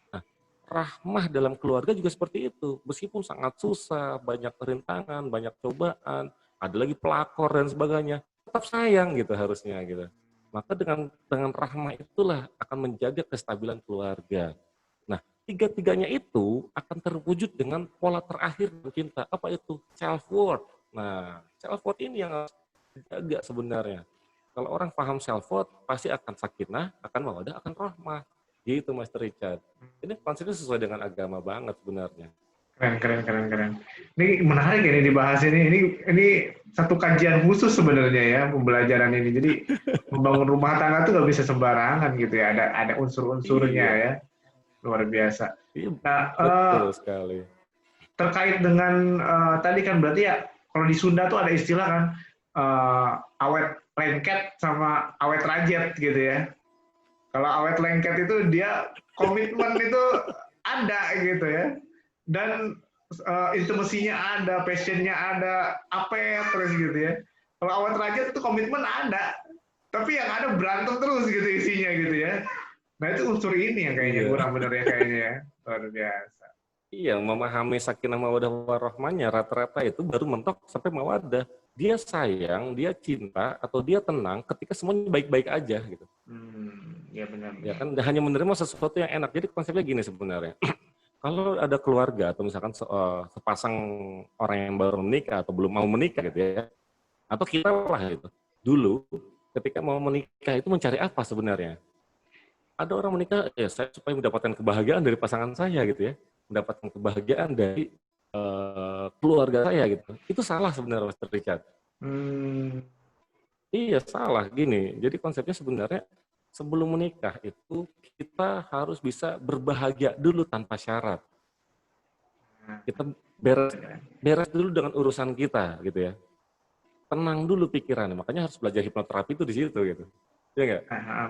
Nah, rahmah dalam keluarga juga seperti itu. Meskipun sangat susah, banyak rintangan, banyak cobaan, ada lagi pelakor dan sebagainya, tetap sayang gitu harusnya gitu. Maka dengan rahmah itulah akan menjaga kestabilan keluarga. Nah, tiga-tiganya itu akan terwujud dengan pola terakhir cinta. Apa itu? Self-worth. Nah, self-worth ini yang harus dijaga sebenarnya. Kalau orang paham self-worth, pasti akan sakinah, akan mawaddah, akan rahmah. Gitu, Mas Richard. Ini konsepnya sesuai dengan agama banget sebenarnya. Keren, keren, keren, keren. Ini menarik ini dibahas ini. Ini satu kajian khusus sebenarnya ya pembelajaran ini. Jadi membangun rumah tangga tuh nggak bisa sembarangan gitu ya. Ada unsur-unsurnya Iya, ya. Luar biasa. iya Nah, betul sekali. terkait dengan tadi kan berarti ya kalau di Sunda tuh ada istilah kan awet lengket sama awet rajet gitu ya. Kalau awet lengket itu dia komitmen itu ada gitu ya. Dan intimasinya ada, passionnya ada, apa ya terus gitu ya. Kalau awet rajet itu komitmen ada, tapi yang ada berantem terus gitu isinya gitu ya. Nah itu unsur ini yang kayaknya Iya. kurang bener ya kayaknya ya. Luar biasa. Iya, memahami sakinah mawaddah warahmahnya rata-rata itu baru mentok sampai mawaddah. Dia sayang, dia cinta, atau dia tenang ketika semuanya baik-baik aja gitu. Ya Ya benar-benar. kan hanya menerima sesuatu yang enak. Jadi konsepnya gini sebenarnya. Kalau ada keluarga atau misalkan sepasang orang yang baru menikah atau belum mau menikah gitu ya, atau kita lah gitu. Dulu ketika mau menikah itu mencari apa sebenarnya? Ada orang menikah ya saya supaya mendapatkan kebahagiaan dari pasangan saya gitu ya, mendapatkan kebahagiaan dari keluarga saya gitu. Itu salah sebenarnya Mas Richard. Hmm, Iya salah gini. Jadi konsepnya sebenarnya sebelum menikah itu kita harus bisa berbahagia dulu tanpa syarat. Kita beres beres dulu dengan urusan kita gitu ya. Tenang dulu pikirannya. Makanya harus belajar hipnoterapi itu di situ gitu. Iya nggak?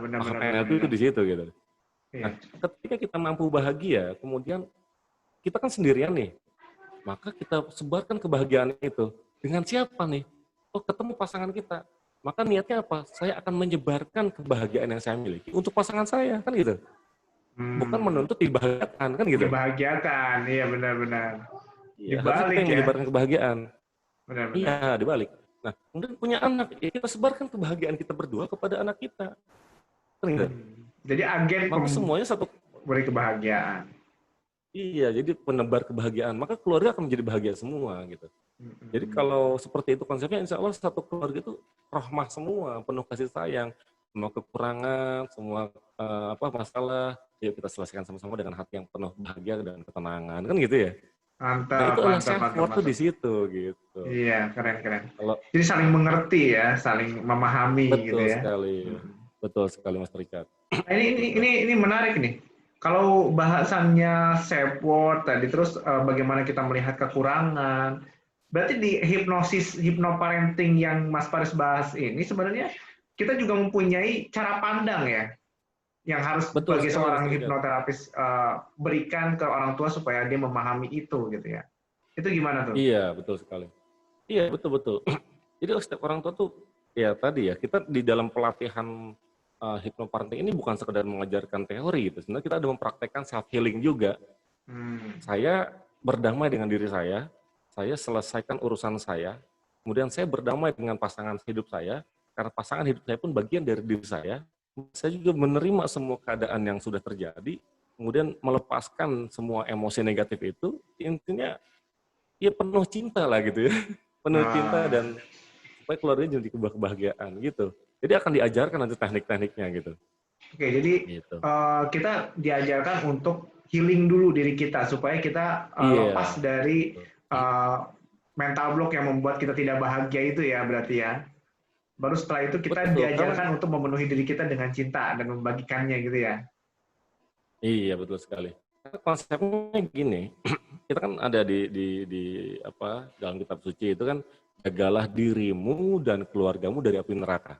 benar-benar PNL itu benar-benar. di situ gitu. Nah, Iya. ketika kita mampu bahagia, kemudian kita kan sendirian nih, maka kita sebarkan kebahagiaan itu. Dengan siapa nih? Oh, ketemu pasangan kita. Maka niatnya apa? Saya akan menyebarkan kebahagiaan yang saya miliki untuk pasangan saya, kan gitu. Bukan Hmm, menuntut dibahagiakan, kan gitu. dibahagiakan, iya benar-benar. Iya, harusnya kita Dibalik yang ya, menyebarkan kebahagiaan. benar-benar. Iya, dibalik. Nah, kemudian punya anak, ya kita sebarkan kebahagiaan kita berdua kepada anak kita. Kan gitu. Jadi agen Maka semuanya satu. pemberi kebahagiaan. Iya, jadi penebar kebahagiaan. Maka keluarga akan menjadi bahagia semua gitu. Jadi kalau seperti itu konsepnya, insya Allah satu keluarga itu rahmah semua, penuh kasih sayang, semua kekurangan, semua masalah, yuk kita selesaikan sama-sama dengan hati yang penuh bahagia dan ketenangan, kan gitu ya. Nah Mantap, itu adalah mantap, self mantap, worth tuh di mantap. situ gitu. Iya, keren, keren. Kalau Jadi saling mengerti ya, saling memahami gitu betul ya. sekali, Mm. betul sekali Mas Richard. Nah, ini Gitu. ini ini menarik nih. Kalau bahasannya self worth tadi, terus bagaimana kita melihat kekurangan. Berarti di hipnosis, hipnoparenting yang Mas Faris bahas ini sebenarnya kita juga mempunyai cara pandang ya, yang harus Betul bagi sekali Mas seorang Richard. hipnoterapis berikan ke orang tua supaya dia memahami itu gitu ya. Itu gimana tuh? Iya betul sekali. Iya betul betul. Jadi setiap orang tua tuh ya tadi ya kita di dalam pelatihan hipnoparenting ini bukan sekedar mengajarkan teori gitu. Sebenarnya kita ada mempraktekkan self healing juga. Hmm. Saya berdamai dengan diri saya selesaikan urusan saya, kemudian saya berdamai dengan pasangan hidup saya, karena pasangan hidup saya pun bagian dari diri saya juga menerima semua keadaan yang sudah terjadi, kemudian melepaskan semua emosi negatif itu, intinya ya penuh cinta lah gitu ya, penuh cinta Nah, dan supaya keluarga jadi kebahagiaan gitu. Jadi akan diajarkan nanti teknik-tekniknya gitu. oke, jadi Gitu. kita diajarkan untuk healing dulu diri kita supaya kita lepas Iya. dari Betul. mental block yang membuat kita tidak bahagia itu ya berarti ya. Baru setelah itu kita Betul, karena diajarkan untuk memenuhi diri kita dengan cinta dan membagikannya gitu ya. iya betul sekali. Karena konsepnya gini, kita kan ada di apa dalam kitab suci itu kan jagalah dirimu dan keluargamu dari api neraka.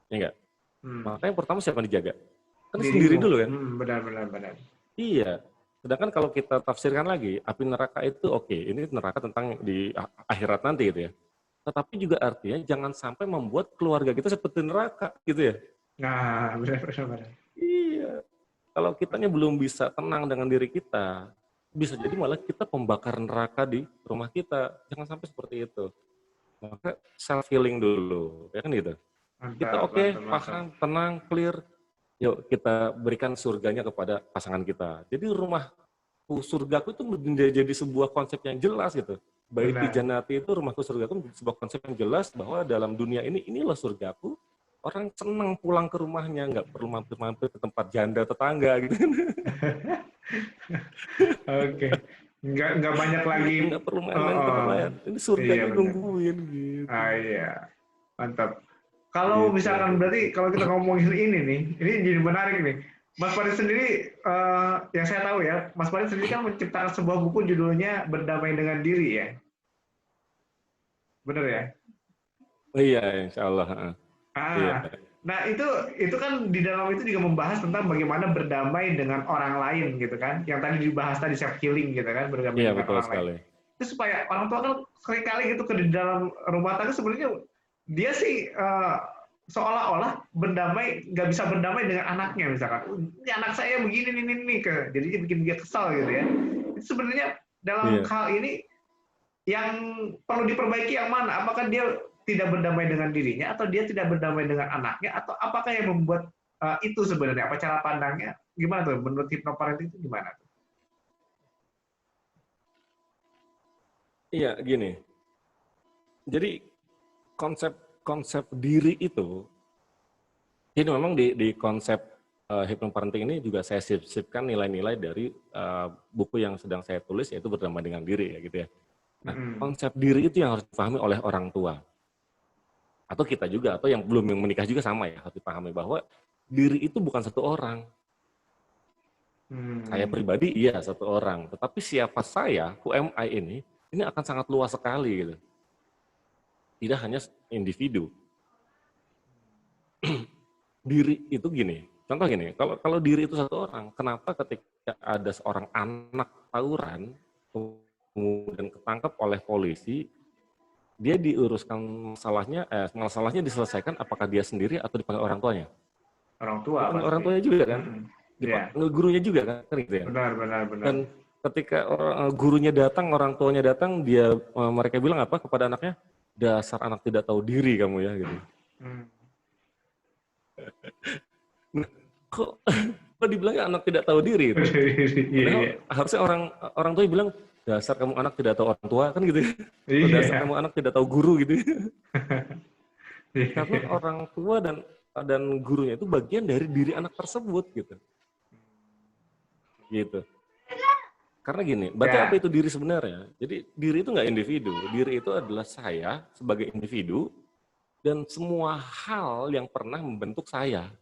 Ya enggak? Hmm. Makanya pertama siapa yang dijaga? Kan sendiri Dirimu. dulu kan? Benar, benar, benar. Iya. Sedangkan kalau kita tafsirkan lagi, api neraka itu oke, ini neraka tentang di akhirat nanti gitu ya. Tetapi juga artinya jangan sampai membuat keluarga kita seperti neraka gitu ya. Nah, benar, benar, benar. Iya. Kalau kitanya belum bisa tenang dengan diri kita, bisa jadi malah kita pembakar neraka di rumah kita. Jangan sampai seperti itu. Maka self healing dulu, ya kan gitu. Kita Mantap, oke, mantap, mantap. paham, tenang, clear. Yuk kita berikan surganya kepada pasangan kita. Jadi rumahku surgaku itu menjadi sebuah konsep yang jelas gitu. Baiti Benar. Jannati itu rumahku surgaku menjadi sebuah konsep yang jelas bahwa dalam dunia ini inilah surgaku. Orang senang pulang ke rumahnya, nggak perlu mampir-mampir ke tempat janda tetangga gitu. Oke. nggak banyak lagi. Nggak perlu main-main ke tempat lain. Ini Iya surganya benar. nungguin gitu. Iya, mantap. Kalau Gitu. misalkan berarti kalau kita ngomongin ini jadi menarik nih. Mas Farid sendiri, yang saya tahu ya, Mas Farid sendiri kan menciptakan sebuah buku judulnya Berdamai dengan Diri ya, bener ya? Oh iya, insya Allah. Iya. Ah, nah itu kan di dalam itu juga membahas tentang bagaimana berdamai dengan orang lain gitu kan, yang tadi dibahas tadi self healing gitu kan, berdamai Iya, dengan betul orang lain. sekali. Itu supaya orang tua kan seringkali gitu ke di dalam rumah tangga sebenarnya dia sih seolah-olah berdamai, nggak bisa berdamai dengan anaknya misalkan. Ini anak saya begini nih ke, jadinya bikin dia kesal gitu ya. Itu sebenarnya dalam Iya. hal ini yang perlu diperbaiki yang mana? Apakah dia tidak berdamai dengan dirinya, atau dia tidak berdamai dengan anaknya, atau apakah yang membuat itu sebenarnya? Apa cara pandangnya? Gimana tuh? Menurut hipnoparenting itu gimana tuh? Iya, gini. Jadi konsep konsep diri itu, ini memang di konsep hypnoparenting ini juga saya sisipkan nilai-nilai dari buku yang sedang saya tulis, yaitu Berdamai dengan Diri ya gitu ya. Nah, konsep diri itu yang harus dipahami oleh orang tua. Atau kita juga, atau yang belum menikah juga sama ya, harus dipahami bahwa diri itu bukan satu orang. Saya pribadi iya satu orang, tetapi siapa saya, who am I ini akan sangat luas sekali gitu. Tidak hanya individu. Diri itu gini, contoh gini, kalau diri itu satu orang, kenapa ketika ada seorang anak tawuran kemudian ketangkap oleh polisi, dia diuruskan masalahnya diselesaikan apakah dia sendiri atau dipanggil orang tuanya? Orang tua Dipanggil orang pasti. tuanya juga kan? Iya. Dipanggil gurunya juga kan gitu ya. Benar. Dan ketika gurunya datang, orang tuanya datang, mereka bilang apa kepada anaknya? Dasar anak tidak tahu diri kamu ya gitu. Nah, kok dibilangnya anak tidak tahu diri itu? Padahal harusnya orang tua bilang dasar kamu anak tidak tahu orang tua kan gitu. Dasar kamu anak tidak tahu guru gitu. Karena orang tua dan gurunya itu bagian dari diri anak tersebut gitu. Gitu. Karena gini, berarti apa itu diri sebenarnya? Jadi diri itu nggak individu. Diri itu adalah saya sebagai individu dan semua hal yang pernah membentuk saya.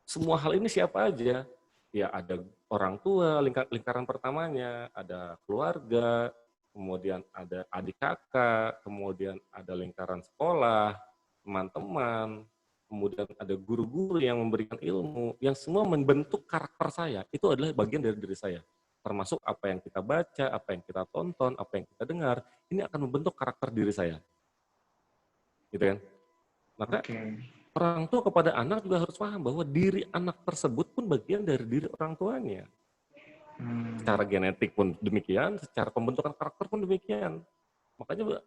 Semua hal ini siapa aja? Ya ada orang tua, lingkaran pertamanya, ada keluarga, kemudian ada adik kakak, kemudian ada lingkaran sekolah, teman-teman, kemudian ada guru-guru yang memberikan ilmu, yang semua membentuk karakter saya. Itu adalah bagian dari diri saya. Termasuk apa yang kita baca, apa yang kita tonton, apa yang kita dengar, ini akan membentuk karakter diri saya. Gitu kan? Maka orang tua kepada anak juga harus paham bahwa diri anak tersebut pun bagian dari diri orang tuanya. Secara genetik pun demikian, secara pembentukan karakter pun demikian. Makanya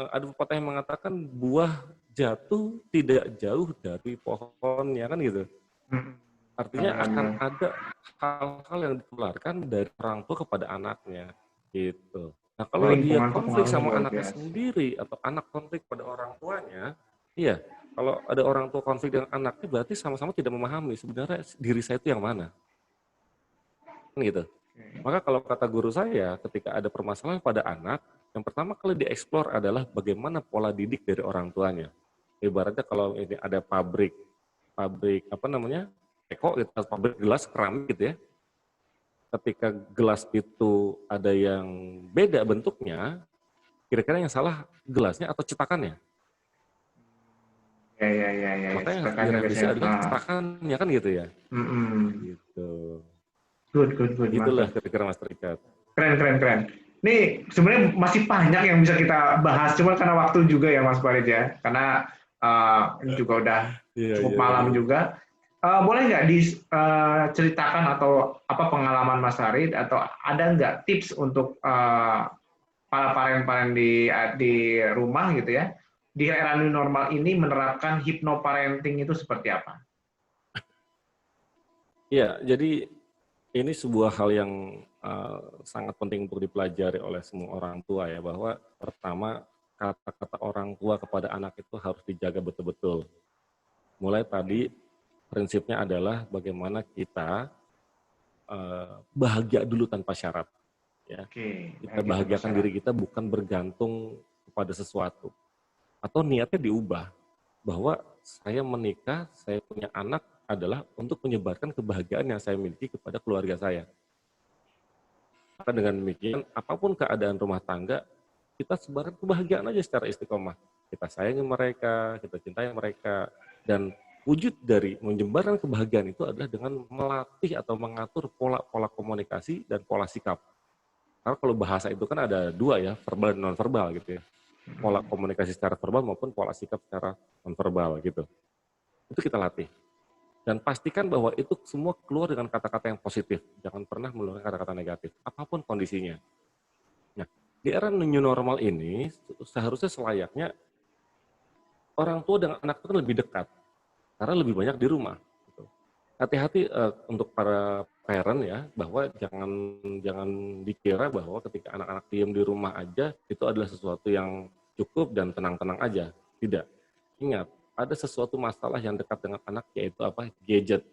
ada pepatah yang mengatakan buah jatuh tidak jauh dari pohonnya kan gitu. Artinya akan ada hal-hal yang ditularkan dari orang tua kepada anaknya gitu. Nah kalau dia konflik sama anaknya sendiri atau anak konflik pada orang tuanya, iya. Kalau ada orang tua konflik dengan anaknya berarti sama-sama tidak memahami sebenarnya diri saya itu yang mana. Kan gitu. Maka kalau kata guru saya ketika ada permasalahan pada anak, yang pertama kali dieksplor adalah bagaimana pola didik dari orang tuanya. Ibaratnya kalau ini ada pabrik apa namanya? Teko gitu, pabrik gelas keramik gitu ya. Ketika gelas itu ada yang beda bentuknya, kira-kira yang salah gelasnya atau cetakannya? Ya. Maka yang harus direvisi adalah cetakannya kan gitu ya. Gitu. Good. Itulah kira-kira Mas Terikat. Keren. Nih sebenarnya masih banyak yang bisa kita bahas, cuma karena waktu juga ya Mas Farid ya. Karena ini juga udah cukup malam juga. Boleh nggak diceritakan atau apa pengalaman Mas Farid, atau ada nggak tips untuk para parent-parent di rumah gitu ya, di era new normal ini menerapkan hypnoparenting itu seperti apa? Iya, jadi ini sebuah hal yang sangat penting untuk dipelajari oleh semua orang tua ya, bahwa pertama kata-kata orang tua kepada anak itu harus dijaga betul-betul. Mulai tadi prinsipnya adalah bagaimana kita bahagia dulu tanpa syarat. Ya. Oke. Kita bahagiakan diri kita bukan bergantung kepada sesuatu. Atau niatnya diubah, bahwa saya menikah, saya punya anak adalah untuk menyebarkan kebahagiaan yang saya miliki kepada keluarga saya. Maka dengan demikian, apapun keadaan rumah tangga, kita sebarkan kebahagiaan aja secara istiqomah. Kita sayangi mereka, kita cintai mereka, dan wujud dari menyebarkan kebahagiaan itu adalah dengan melatih atau mengatur pola-pola komunikasi dan pola sikap. Karena kalau bahasa itu kan ada dua ya, verbal dan non-verbal gitu ya. Pola komunikasi secara verbal maupun pola sikap secara non-verbal gitu. Itu kita latih. Dan pastikan bahwa itu semua keluar dengan kata-kata yang positif. Jangan pernah mengeluarkan kata-kata negatif, apapun kondisinya. Nah, di era new normal ini, seharusnya selayaknya orang tua dengan anak itu kan lebih dekat. Karena lebih banyak di rumah. Hati-hati untuk para parent ya, bahwa jangan dikira bahwa ketika anak-anak diam di rumah aja itu adalah sesuatu yang cukup dan tenang-tenang aja. Tidak. Ingat, ada sesuatu masalah yang dekat dengan anak, yaitu apa? Gadget.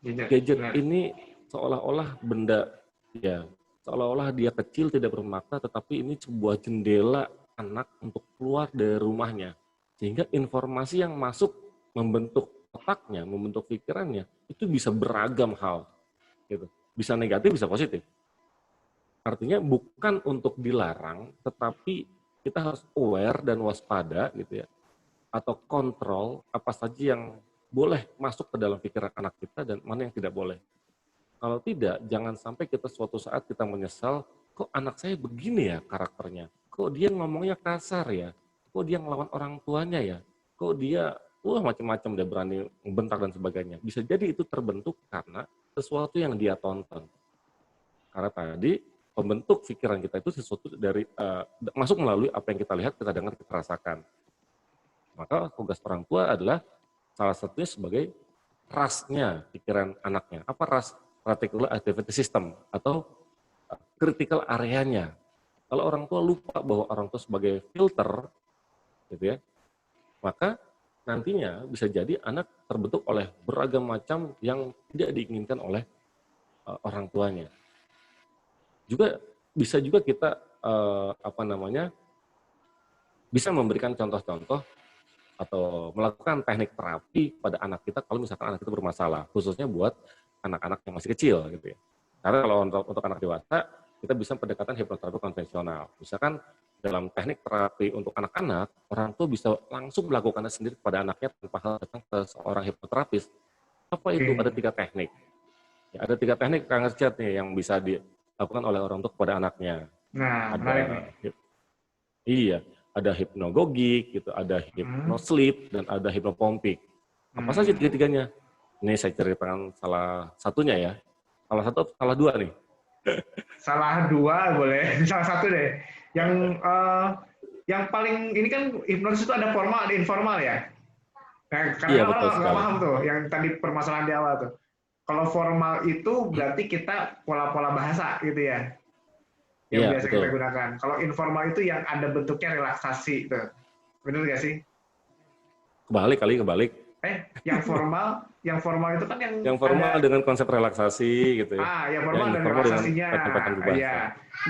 Gadget ini seolah-olah benda, ya, seolah-olah dia kecil tidak bermakna, tetapi ini sebuah jendela anak untuk keluar dari rumahnya. Sehingga informasi yang masuk membentuk otaknya, membentuk pikirannya, itu bisa beragam hal. Gitu. Bisa negatif, bisa positif. Artinya bukan untuk dilarang, tetapi kita harus aware dan waspada gitu ya, atau kontrol apa saja yang boleh masuk ke dalam pikiran anak kita dan mana yang tidak boleh. Kalau tidak, jangan sampai kita suatu saat kita menyesal, kok anak saya begini ya karakternya, kok dia ngomongnya kasar ya, kok dia ngelawan orang tuanya ya, kok dia macam-macam dia berani membentak dan sebagainya. Bisa jadi itu terbentuk karena sesuatu yang dia tonton. Karena tadi pembentuk pikiran kita itu sesuatu dari masuk melalui apa yang kita lihat, kita dengar, kita rasakan. Maka tugas orang tua adalah salah satunya sebagai rasnya pikiran anaknya. Apa ras? Reticular activity system atau critical areanya. Kalau orang tua lupa bahwa orang tua sebagai filter, gitu ya, maka nantinya bisa jadi anak terbentuk oleh beragam macam yang tidak diinginkan oleh orang tuanya. Juga bisa juga kita bisa memberikan contoh-contoh atau melakukan teknik terapi pada anak kita kalau misalkan anak itu bermasalah, khususnya buat anak-anak yang masih kecil gitu ya. Karena kalau untuk anak dewasa, kita bisa pendekatan hipnoterapi konvensional. Misalkan dalam teknik terapi untuk anak-anak, orang tua bisa langsung melakukannya sendiri kepada anaknya tanpa harus datang ke seorang hipnoterapis. Apa itu? Ada 3 teknik. Ya, ada 3 teknik Kang Richard nih yang bisa dilakukan oleh orang tua kepada anaknya. Nah, menarik nih. Iya, ada hipnogogik, gitu, ada hipnosleep, dan ada hipnopompik. Apa saja 3-tiganya? Ini saya ceritakan salah satunya ya. Salah satu, salah 2 nih. Salah 2 boleh, salah satu deh. Yang paling ini kan hipnosis itu ada formal, ada informal ya. Nah, karena orang nggak paham tuh, yang tadi permasalahan di awal tuh. Kalau formal itu berarti kita pola-pola bahasa gitu ya, yang biasa kita gunakan. Kalau informal itu yang ada bentuknya relaksasi tuh. Benar nggak sih? Kebalik. Yang formal itu kan yang formal ada, dengan konsep relaksasi gitu ya. Yang formal dengan relaksasinya. Iya.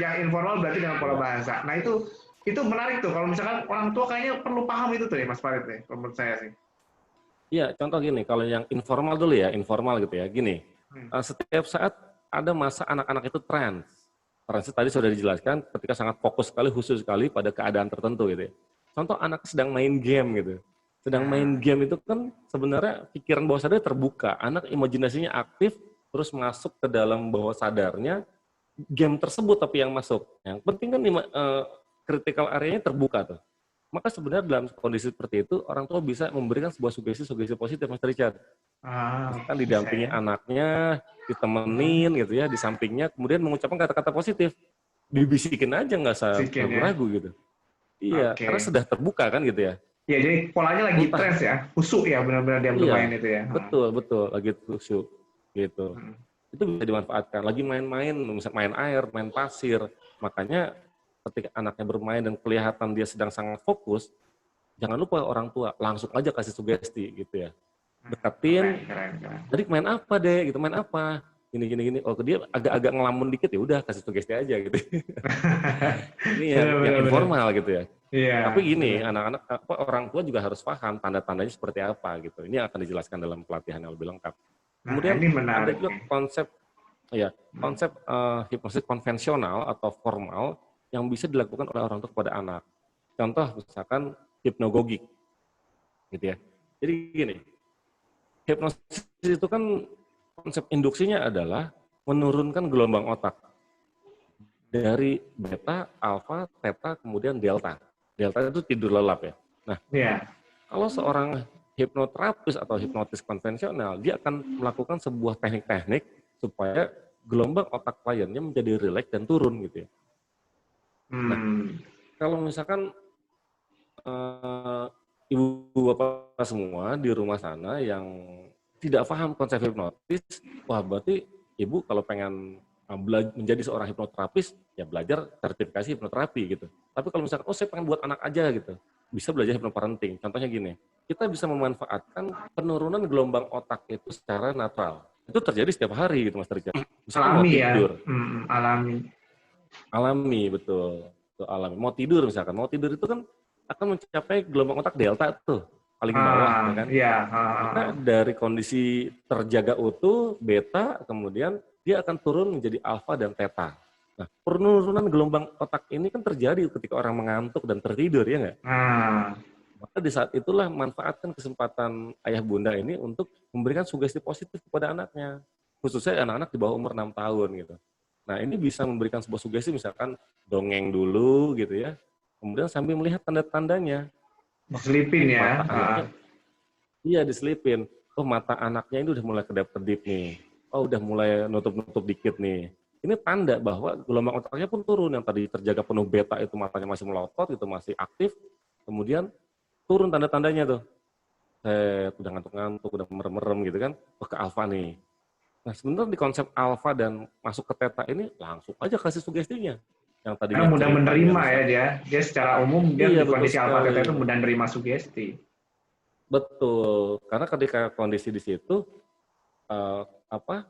Yang informal berarti dengan pola bahasa. Nah, itu menarik tuh. Kalau misalkan orang tua kayaknya perlu paham itu tuh ya, Mas Farid nih, menurut saya sih. Iya, contoh gini, kalau yang informal dulu ya, informal gitu ya. Gini, setiap saat ada masa anak-anak itu trans. Trans tadi sudah dijelaskan ketika sangat fokus sekali, khusus sekali pada keadaan tertentu gitu ya. Contoh anak sedang main game gitu. Sedang main game itu kan sebenarnya pikiran bawah sadar terbuka, anak imajinasinya aktif, terus masuk ke dalam bawah sadarnya game tersebut tapi yang masuk. Yang penting kan critical area-nya terbuka tuh. Maka sebenarnya dalam kondisi seperti itu orang tua bisa memberikan sebuah sugesti positif, Mas Richard. Misalkan didampingi anaknya, ditemenin gitu ya, di sampingnya, kemudian mengucapkan kata-kata positif, dibisikin aja nggak usah ragu-ragu gitu. Iya, karena sudah terbuka kan gitu ya. Ya, jadi polanya lagi trans ya, khusyuk ya, benar-benar dia bermain itu ya. Betul, lagi khusyuk gitu. Itu bisa dimanfaatkan. Lagi main-main, misalnya main air, main pasir. Makanya ketika anaknya bermain dan kelihatan dia sedang sangat fokus, jangan lupa orang tua langsung aja kasih sugesti gitu ya. Deketin, tadi main apa deh, gitu, main apa? gini. Oh, dia agak-agak ngelamun dikit, ya udah kasih sugesti aja gitu. Ini yang informal gitu ya. Iya. Tapi gini, anak-anak orang tua juga harus paham tanda-tandanya seperti apa gitu. Ini akan dijelaskan dalam pelatihan yang lebih lengkap. Nah, Kemudian ini ada menarik juga nih. konsep hipnosis konvensional atau formal yang bisa dilakukan oleh orang tua kepada anak. Contoh misalkan hipnogogik, gitu ya. Jadi gini, hipnosis itu kan konsep induksinya adalah menurunkan gelombang otak dari beta, alfa, theta, kemudian delta. Delta itu tidur lelap ya. Nah, kalau seorang hipnoterapis atau hipnotis konvensional, dia akan melakukan sebuah teknik-teknik supaya gelombang otak kliennya menjadi rileks dan turun gitu ya. Nah, kalau misalkan ibu bapak semua di rumah sana yang tidak paham konsep hipnotis, wah berarti ibu kalau pengen menjadi seorang hipnoterapis, ya belajar sertifikasi hipnoterapi gitu. Tapi kalau misalkan, saya pengen buat anak aja gitu, bisa belajar hipnoparenting. Contohnya gini, kita bisa memanfaatkan penurunan gelombang otak itu secara natural. Itu terjadi setiap hari gitu Mas Richard. Misalkan Alami mau tidur. Alami, betul. Alami. Mau tidur misalkan, itu kan akan mencapai gelombang otak delta tuh, paling bawah ya kan. Iya. Maka dari kondisi terjaga utuh, beta, kemudian dia akan turun menjadi alfa dan theta. Nah, penurunan gelombang otak ini kan terjadi ketika orang mengantuk dan tertidur, ya nggak? Maka di saat itulah manfaatkan kesempatan ayah bunda ini untuk memberikan sugesti positif kepada anaknya. Khususnya anak-anak di bawah umur 6 tahun gitu. Nah, ini bisa memberikan sebuah sugesti misalkan dongeng dulu gitu ya. Kemudian sambil melihat tanda-tandanya. Diselipin ya. Mata anaknya, iya diselipin. Oh, mata anaknya ini udah mulai kedap-kedip nih. Oh, udah mulai nutup-nutup dikit nih. Ini tanda bahwa gelombang otaknya pun turun. Yang tadi terjaga penuh beta itu matanya masih melotot, itu masih aktif. Kemudian turun tanda-tandanya tuh. Udah ngantuk-ngantuk, udah merem-merem gitu kan. Oh, ke alfa nih. Nah, sebenarnya di konsep alfa dan masuk ke theta ini langsung aja kasih sugestinya. Yang tadinya karena mudah menerima ya dia secara umum dia di kondisi alfa theta itu mudah menerima sugesti. Betul, karena ketika kondisi di situ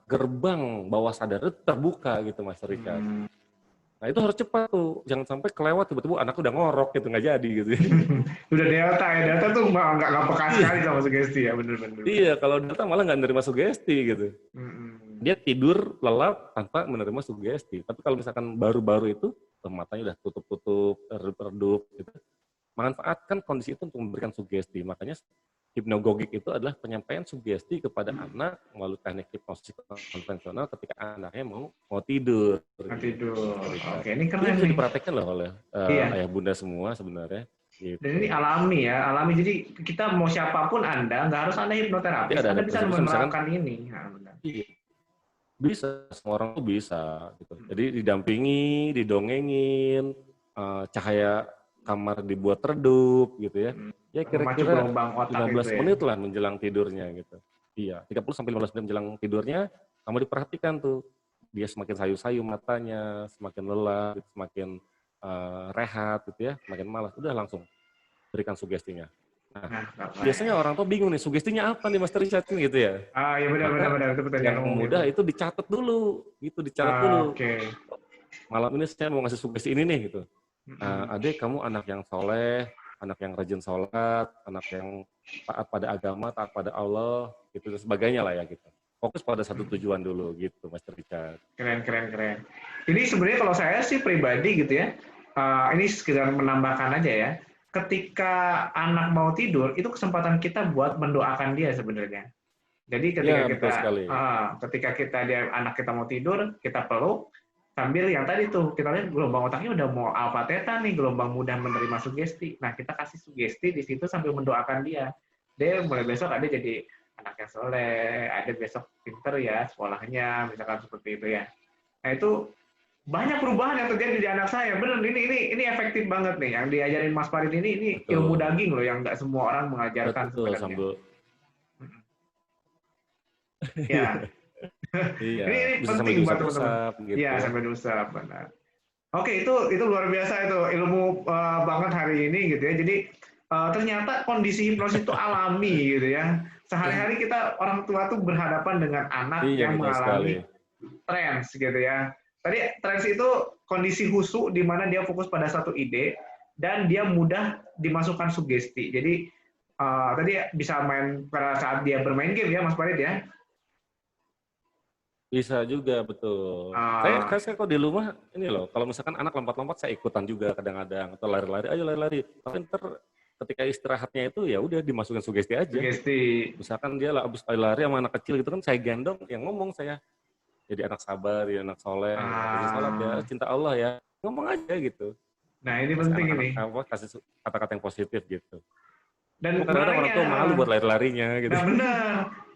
gerbang bawah sadar itu terbuka gitu Mas Richard. Nah itu harus cepat tuh, jangan sampai kelewat tiba-tiba anak udah ngorok gitu, nggak jadi gitu. Udah delta tuh nggak peka sekali sama sugesti ya, bener-bener. Iya, kalau delta malah nggak menerima sugesti gitu. Dia tidur lelap tanpa menerima sugesti. Tapi kalau misalkan baru-baru itu matanya udah tutup-tutup, redup gitu. Manfaatkan kondisi itu untuk memberikan sugesti. Makanya hipnogogik itu adalah penyampaian sugesti kepada anak melalui teknik hipnosis konvensional ketika anaknya mau tidur. Tidur. Oke, ini keren. Ini bisa diperhatikan loh oleh ayah bunda semua sebenarnya. Gitu. Dan ini alami ya, alami. Jadi kita mau siapapun Anda, nggak harus Anda hipnoterapis, Anda bisa menerapkan ini. Nah, iya. Bisa, semua orang tuh bisa. Gitu. Jadi didampingi, didongengin, cahaya kamar dibuat redup gitu ya. Ya kira-kira 15 menit lah menjelang tidurnya gitu. Iya, 30-15 menit menjelang tidurnya, kamu diperhatikan tuh. Dia semakin sayu-sayu matanya, semakin lelah, semakin rehat gitu ya, semakin malas. Udah langsung berikan sugestinya. Nah, biasanya orang tuh bingung nih, sugestinya apa nih Mas Richard gitu ya. Iya benar. Itu yang mudah itu dicatat dulu, gitu dicatat dulu. Malam ini saya mau ngasih sugesti ini nih gitu. Adik, kamu anak yang soleh, anak yang rajin sholat, anak yang taat pada agama, taat pada Allah, gitu dan sebagainya lah ya gitu. Fokus pada satu tujuan dulu gitu, Mas Richard. Keren. Ini sebenarnya kalau saya sih pribadi gitu ya, ini sekedar menambahkan aja ya. Ketika anak mau tidur, itu kesempatan kita buat mendoakan dia sebenarnya. Jadi ketika anak kita mau tidur, kita peluk, sambil yang tadi tuh kita lihat gelombang otaknya udah mau alfa theta nih, gelombang mudah menerima sugesti. Nah kita kasih sugesti di situ sambil mendoakan dia. Dia mulai besok ada jadi anak yang soleh, ada besok pinter ya sekolahnya, misalkan seperti itu ya. Nah itu banyak perubahan yang terjadi di anak saya. Benar, ini efektif banget nih. Yang diajarin Mas Farid ini ilmu daging loh, yang nggak semua orang mengajarkan sebenarnya. Betul, ya. Iya, ini bisa penting buat teman-teman. Gitu. Iya, sampai diusap, benar. Oke, itu luar biasa itu ilmu banget hari ini gitu ya. Jadi ternyata kondisi hipnosis itu alami gitu ya. Sehari-hari kita orang tua tuh berhadapan dengan anak yang mengalami trance gitu ya. Tadi trance itu kondisi husu di mana dia fokus pada satu ide dan dia mudah dimasukkan sugesti. Jadi tadi bisa main pada saat dia bermain game ya Mas Farid ya. Bisa juga, betul. Ah, Saya kalau di rumah, ini loh, kalau misalkan anak lompat-lompat, saya ikutan juga kadang-kadang. Atau lari-lari, ayo lari-lari. Tapi ntar ketika istirahatnya itu, ya udah dimasukin sugesti aja. sugesti. Misalkan dia lah abis lari sama anak kecil gitu kan, saya gendong, yang ngomong saya. Jadi anak sabar, jadi anak soleh, ya. Rajin sholat ya, Ah, cinta Allah ya. Ngomong aja gitu. nah ini Kasih penting anak-anak ini. kasih kata-kata yang positif gitu. Dan Kadang-kadang orang tua malu menariknya, buat lari-larinya gitu. nah benar.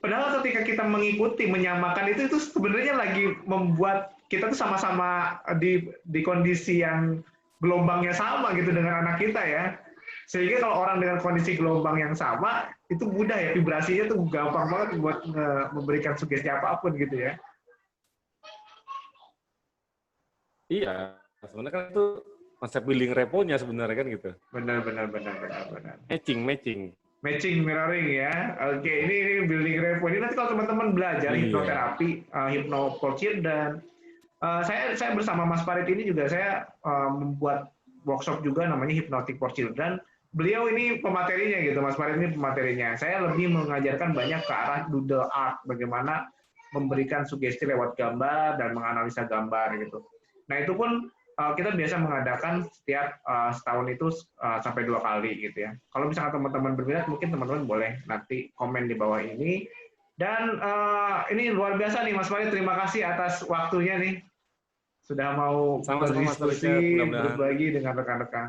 Padahal ketika kita mengikuti, menyamakan itu sebenarnya lagi membuat kita tuh sama-sama di kondisi yang gelombangnya sama gitu dengan anak kita ya. Sehingga kalau orang dengan kondisi gelombang yang sama, itu mudah ya, vibrasinya tuh gampang banget buat memberikan sugesti apapun gitu ya. Iya, sebenarnya kan itu konsep building repo-nya sebenarnya kan gitu. Benar, benar, benar, benar, benar. Matching. Matching mirroring ya. Oke, ini building repo. Ini nanti kalau teman-teman belajar Iya. hipnoterapi, hypno dan saya bersama Mas Farid ini juga saya membuat workshop juga namanya Hypnotic for Children. Beliau ini pematerinya gitu, Mas Farid ini pematerinya. Saya lebih mengajarkan banyak ke arah doodle art, bagaimana memberikan sugesti lewat gambar dan menganalisa gambar gitu. Nah itu pun kita biasa mengadakan setiap setahun itu sampai 2 kali gitu ya. Kalau misalnya teman-teman berminat, mungkin teman-teman boleh nanti komen di bawah ini. Dan ini luar biasa nih Mas Farid, terima kasih atas waktunya nih. Sudah mau Sama-sama Mas Richard, berdiskusi, mudah-mudahan berbagi dengan rekan-rekan.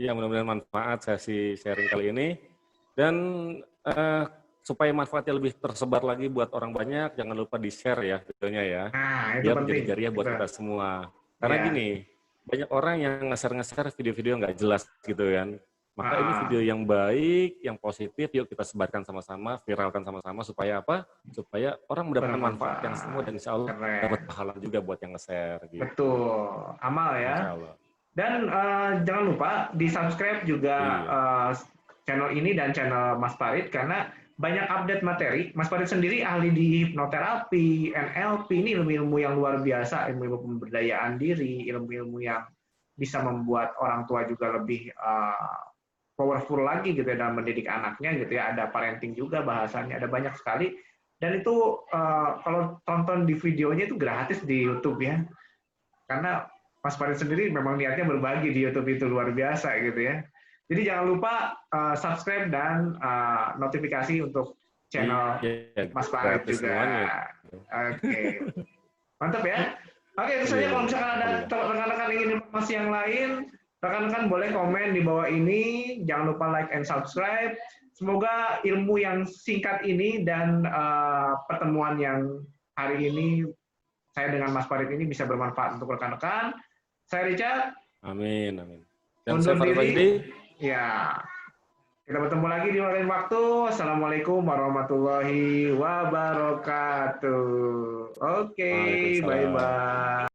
ya mudah-mudahan manfaat sesi sharing kali ini. Dan eh, supaya manfaatnya lebih tersebar lagi buat orang banyak, jangan lupa di-share ya videonya ya. Nah, itu Biar menjadi penting. jariah buat Itu. kita semua. Karena Ya. gini, banyak orang yang nge-share video-video nggak jelas gitu kan. Maka ini video yang baik, yang positif, yuk kita sebarkan sama-sama, viralkan sama-sama, supaya apa? Supaya orang mendapatkan manfaat yang semua, dan insya Allah dapat Keren. pahala juga buat yang nge-share. Gitu. Betul. Amal ya. Insya Allah. Dan jangan lupa di-subscribe juga Iya. channel ini dan channel Mas Farid, karena banyak update materi. Mas Farid sendiri ahli di hipnoterapi, NLP, ini ilmu-ilmu yang luar biasa, ilmu-ilmu pemberdayaan diri, ilmu-ilmu yang bisa membuat orang tua juga lebih powerful lagi gitu ya dalam mendidik anaknya gitu ya. Ada parenting juga bahasanya, ada banyak sekali. Dan itu kalau tonton di videonya itu gratis di YouTube ya. Karena Mas Farid sendiri memang niatnya berbagi di YouTube, itu luar biasa gitu ya. Jadi jangan lupa subscribe dan notifikasi untuk channel Iya, Mas Farid gratis juga. semuanya. Oke, mantap ya. Oke, itu saja. Iya, Kalau misalkan ada alhamdulillah. rekan-rekan ingin informasi yang lain, rekan-rekan boleh komen di bawah ini. Jangan lupa like and subscribe. Semoga ilmu yang singkat ini dan pertemuan yang hari ini saya dengan Mas Farid ini bisa bermanfaat untuk rekan-rekan. Saya Richard, Amin. Dan saya undur Farid diri. Fajri. Ya, kita bertemu lagi di lain waktu. Assalamualaikum warahmatullahi wabarakatuh. Oke, Waalaikumsalam. bye-bye.